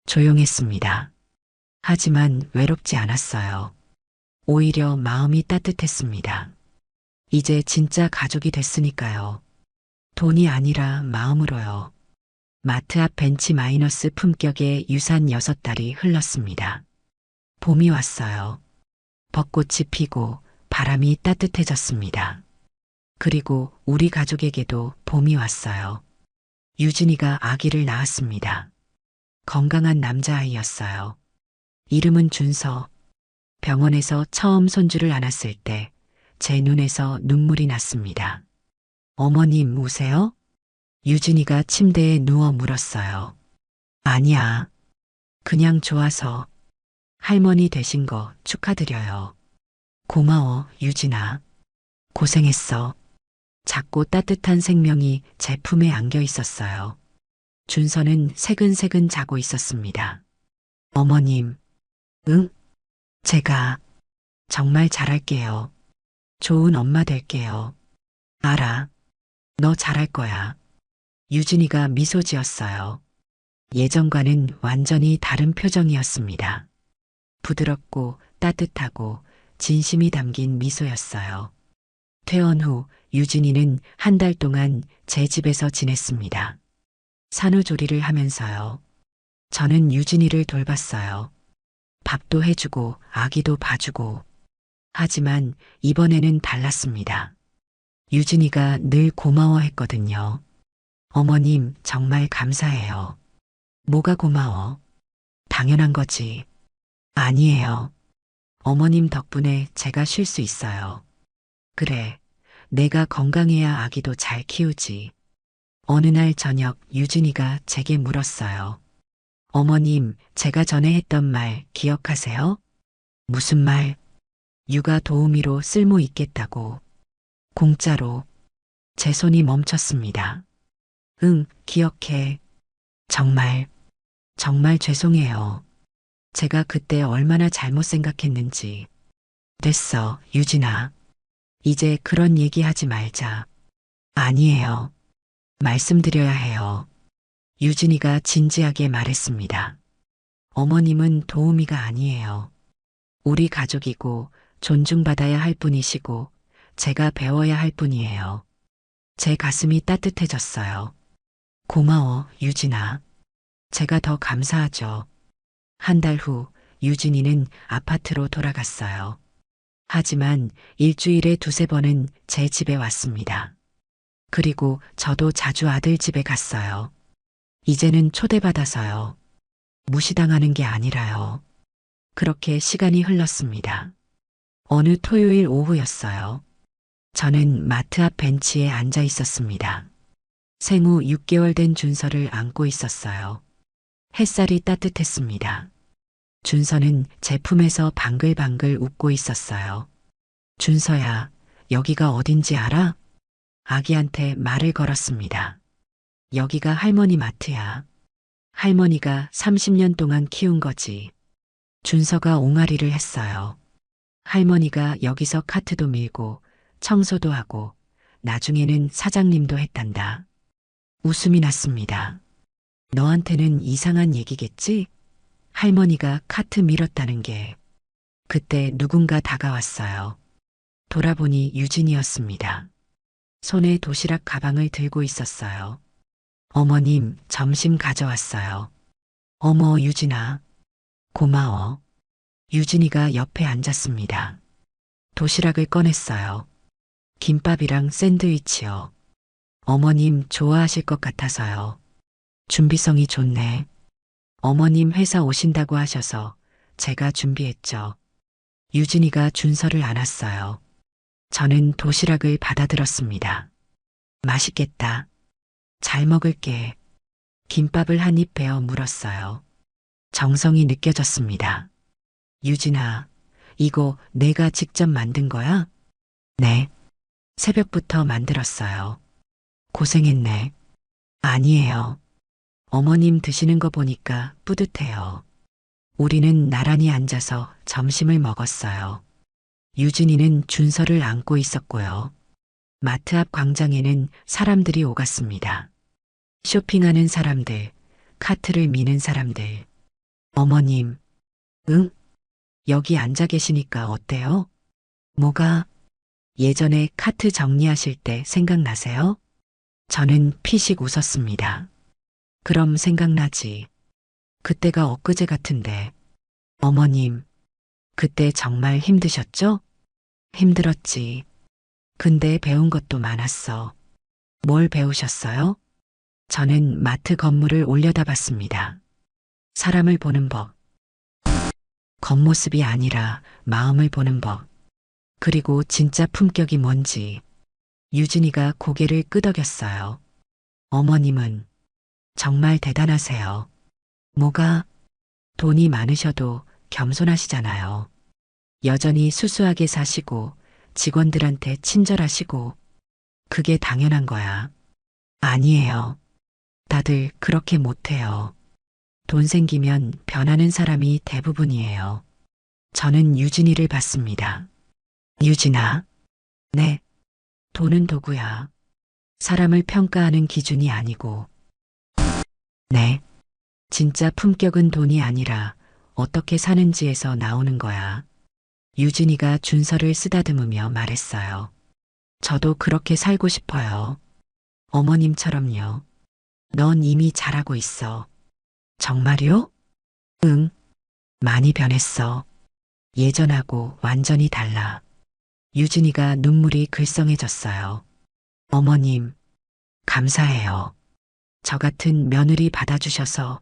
조용했습니다. 하지만 외롭지 않았어요. 오히려 마음이 따뜻했습니다. 이제 진짜 가족이 됐으니까요. 돈이 아니라 마음으로요. 마트 앞 벤치 마이너스 품격의 유산 6달이 흘렀습니다. 봄이 왔어요. 벚꽃이 피고 바람이 따뜻해졌습니다. 그리고 우리 가족에게도 봄이 왔어요. 유진이가 아기를 낳았습니다. 건강한 남자아이였어요. 이름은 준서. 병원에서 처음 손주를 안았을 때 제 눈에서 눈물이 났습니다. 어머님 우세요? 유진이가 침대에 누워 물었어요. 아니야. 그냥 좋아서. 할머니 되신 거 축하드려요. 고마워, 유진아. 고생했어. 작고 따뜻한 생명이 제 품에 안겨 있었어요. 준서는 새근새근 자고 있었습니다. 어머님, 응? 제가 정말 잘할게요. 좋은 엄마 될게요. 알아. 너 잘할 거야. 유진이가 미소 지었어요. 예전과는 완전히 다른 표정이었습니다. 부드럽고 따뜻하고 진심이 담긴 미소였어요. 퇴원 후 유진이는 한 달 동안 제 집에서 지냈습니다. 산후조리를 하면서요. 저는 유진이를 돌봤어요. 밥도 해주고 아기도 봐주고. 하지만 이번에는 달랐습니다. 유진이가 늘 고마워했거든요. 어머님, 정말 감사해요. 뭐가 고마워? 당연한 거지. 아니에요. 어머님 덕분에 제가 쉴 수 있어요. 그래, 내가 건강해야 아기도 잘 키우지. 어느 날 저녁 유진이가 제게 물었어요. 어머님, 제가 전에 했던 말 기억하세요? 무슨 말? 육아 도우미로 쓸모 있겠다고. 공짜로. 제 손이 멈췄습니다. 응, 기억해. 정말, 정말 죄송해요. 제가 그때 얼마나 잘못 생각했는지. 됐어, 유진아. 이제 그런 얘기하지 말자. 아니에요. 말씀드려야 해요. 유진이가 진지하게 말했습니다. 어머님은 도우미가 아니에요. 우리 가족이고 존중받아야 할 분이시고 제가 배워야 할 분이에요. 제 가슴이 따뜻해졌어요. 고마워, 유진아. 제가 더 감사하죠. 한 달 후 유진이는 아파트로 돌아갔어요. 하지만 일주일에 두세 번은 제 집에 왔습니다. 그리고 저도 자주 아들 집에 갔어요. 이제는 초대받아서요. 무시당하는 게 아니라요. 그렇게 시간이 흘렀습니다. 어느 토요일 오후였어요. 저는 마트 앞 벤치에 앉아 있었습니다. 생후 6개월 된 준서를 안고 있었어요. 햇살이 따뜻했습니다. 준서는 제 품에서 방글방글 웃고 있었어요. 준서야, 여기가 어딘지 알아? 아기한테 말을 걸었습니다. 여기가 할머니 마트야. 할머니가 30년 동안 키운 거지. 준서가 옹알이를 했어요. 할머니가 여기서 카트도 밀고 청소도 하고 나중에는 사장님도 했단다. 웃음이 났습니다. 너한테는 이상한 얘기겠지? 할머니가 카트 밀었다는 게. 그때 누군가 다가왔어요. 돌아보니 유진이었습니다. 손에 도시락 가방을 들고 있었어요. 어머님, 점심 가져왔어요. 어머, 유진아. 고마워. 유진이가 옆에 앉았습니다. 도시락을 꺼냈어요. 김밥이랑 샌드위치요. 어머님 좋아하실 것 같아서요. 준비성이 좋네. 어머님 회사 오신다고 하셔서 제가 준비했죠. 유진이가 준서를 안았어요. 저는 도시락을 받아들었습니다. 맛있겠다. 잘 먹을게. 김밥을 한 입 베어 물었어요. 정성이 느껴졌습니다. 유진아, 이거 내가 직접 만든 거야? 네. 새벽부터 만들었어요. 고생했네. 아니에요. 어머님 드시는 거 보니까 뿌듯해요. 우리는 나란히 앉아서 점심을 먹었어요. 유진이는 준서를 안고 있었고요. 마트 앞 광장에는 사람들이 오갔습니다. 쇼핑하는 사람들, 카트를 미는 사람들. 어머님, 응? 여기 앉아 계시니까 어때요? 뭐가? 예전에 카트 정리하실 때 생각나세요? 저는 피식 웃었습니다. 그럼 생각나지. 그때가 엊그제 같은데. 어머님, 그때 정말 힘드셨죠? 힘들었지. 근데 배운 것도 많았어. 뭘 배우셨어요? 저는 마트 건물을 올려다봤습니다. 사람을 보는 법. 겉모습이 아니라 마음을 보는 법. 그리고 진짜 품격이 뭔지. 유진이가 고개를 끄덕였어요. 어머님은 정말 대단하세요. 뭐가? 돈이 많으셔도 겸손하시잖아요. 여전히 수수하게 사시고 직원들한테 친절하시고 그게 당연한 거야. 아니에요. 다들 그렇게 못해요. 돈 생기면 변하는 사람이 대부분이에요. 저는 유진이를 봤습니다. 유진아. 네. 돈은 도구야. 사람을 평가하는 기준이 아니고. 네. 진짜 품격은 돈이 아니라 어떻게 사는지에서 나오는 거야. 유진이가 준서를 쓰다듬으며 말했어요. 저도 그렇게 살고 싶어요. 어머님처럼요. 넌 이미 잘하고 있어. 정말요? 응. 많이 변했어. 예전하고 완전히 달라. 유진이가 눈물이 글썽해졌어요. 어머님, 감사해요. 저 같은 며느리 받아주셔서.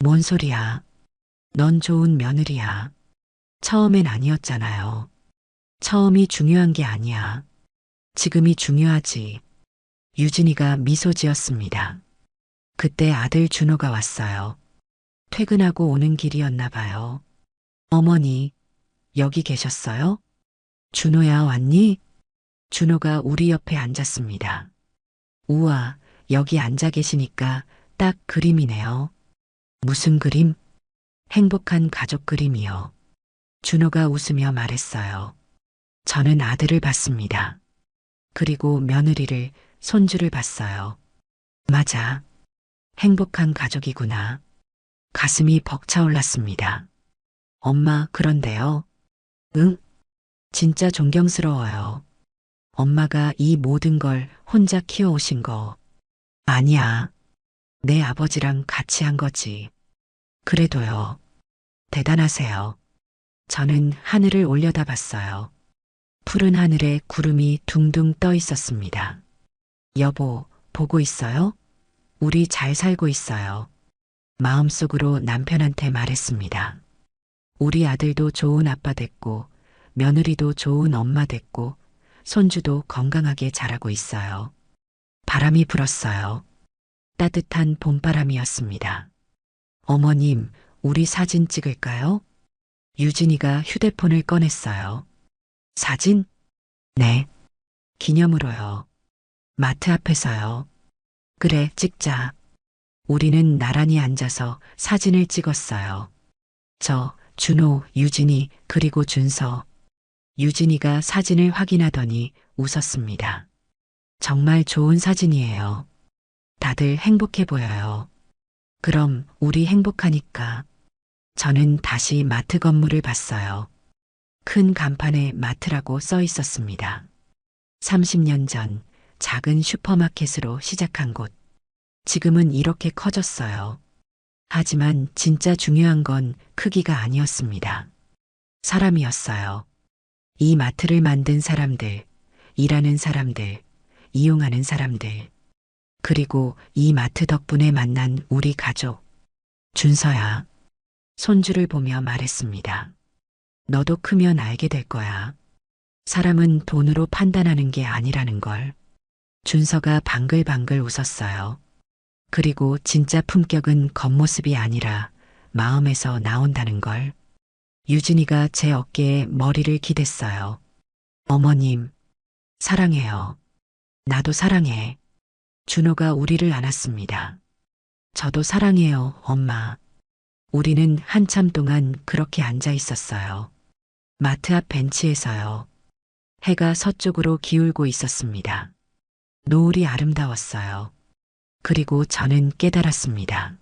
뭔 소리야. 넌 좋은 며느리야. 처음엔 아니었잖아요. 처음이 중요한 게 아니야. 지금이 중요하지. 유진이가 미소 지었습니다. 그때 아들 준호가 왔어요. 퇴근하고 오는 길이었나 봐요. 어머니, 여기 계셨어요? 준호야, 왔니? 준호가 우리 옆에 앉았습니다. 우와, 여기 앉아 계시니까 딱 그림이네요. 무슨 그림? 행복한 가족 그림이요. 준호가 웃으며 말했어요. 저는 아들을 봤습니다. 그리고 며느리를, 손주를 봤어요. 맞아. 행복한 가족이구나. 가슴이 벅차올랐습니다. 엄마, 그런데요. 응? 진짜 존경스러워요. 엄마가 이 모든 걸 혼자 키워오신 거. 아니야. 내 아버지랑 같이 한 거지. 그래도요. 대단하세요. 저는 하늘을 올려다봤어요. 푸른 하늘에 구름이 둥둥 떠 있었습니다. 여보, 보고 있어요? 우리 잘 살고 있어요. 마음속으로 남편한테 말했습니다. 우리 아들도 좋은 아빠 됐고, 며느리도 좋은 엄마 됐고, 손주도 건강하게 자라고 있어요. 바람이 불었어요. 따뜻한 봄바람이었습니다. 어머님, 우리 사진 찍을까요? 유진이가 휴대폰을 꺼냈어요. 사진? 네. 기념으로요. 마트 앞에서요. 그래, 찍자. 우리는 나란히 앉아서 사진을 찍었어요. 저, 준호, 유진이, 그리고 준서. 유진이가 사진을 확인하더니 웃었습니다. 정말 좋은 사진이에요. 다들 행복해 보여요. 그럼 우리 행복하니까. 저는 다시 마트 건물을 봤어요. 큰 간판에 마트라고 써 있었습니다. 30년 전 작은 슈퍼마켓으로 시작한 곳. 지금은 이렇게 커졌어요. 하지만 진짜 중요한 건 크기가 아니었습니다. 사람이었어요. 이 마트를 만든 사람들, 일하는 사람들, 이용하는 사람들, 그리고 이 마트 덕분에 만난 우리 가족. 준서야. 손주를 보며 말했습니다. 너도 크면 알게 될 거야. 사람은 돈으로 판단하는 게 아니라는 걸. 준서가 방글방글 웃었어요. 그리고 진짜 품격은 겉모습이 아니라 마음에서 나온다는 걸. 유진이가 제 어깨에 머리를 기댔어요. 어머님, 사랑해요. 나도 사랑해. 준호가 우리를 안았습니다. 저도 사랑해요, 엄마. 우리는 한참 동안 그렇게 앉아 있었어요. 마트 앞 벤치에서요. 해가 서쪽으로 기울고 있었습니다. 노을이 아름다웠어요. 그리고 저는 깨달았습니다.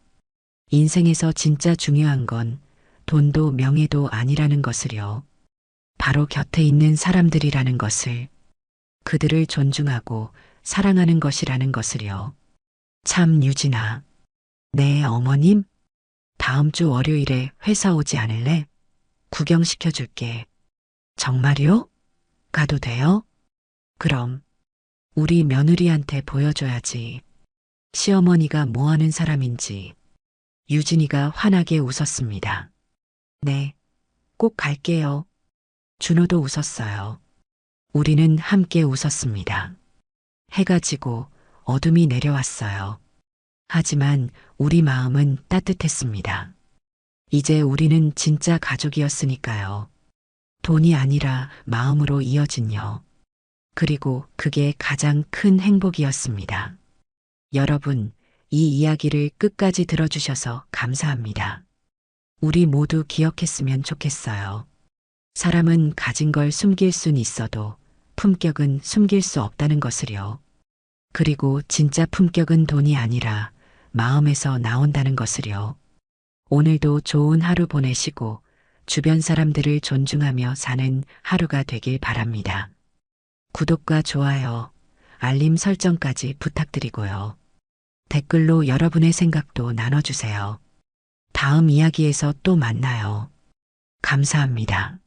인생에서 진짜 중요한 건 돈도 명예도 아니라는 것을요. 바로 곁에 있는 사람들이라는 것을, 그들을 존중하고 사랑하는 것이라는 것을요. 참, 유진아. 네, 어머님? 다음 주 월요일에 회사 오지 않을래? 구경시켜줄게. 정말요? 가도 돼요? 그럼 우리 며느리한테 보여줘야지. 시어머니가 뭐 하는 사람인지. 유진이가 환하게 웃었습니다. 네, 꼭 갈게요. 준호도 웃었어요. 우리는 함께 웃었습니다. 해가 지고 어둠이 내려왔어요. 하지만 우리 마음은 따뜻했습니다. 이제 우리는 진짜 가족이었으니까요. 돈이 아니라 마음으로 이어진요. 그리고 그게 가장 큰 행복이었습니다. 여러분, 이 이야기를 끝까지 들어주셔서 감사합니다. 우리 모두 기억했으면 좋겠어요. 사람은 가진 걸 숨길 순 있어도 품격은 숨길 수 없다는 것을요. 그리고 진짜 품격은 돈이 아니라 마음에서 나온다는 것을요. 오늘도 좋은 하루 보내시고 주변 사람들을 존중하며 사는 하루가 되길 바랍니다. 구독과 좋아요, 알림 설정까지 부탁드리고요. 댓글로 여러분의 생각도 나눠주세요. 다음 이야기에서 또 만나요. 감사합니다.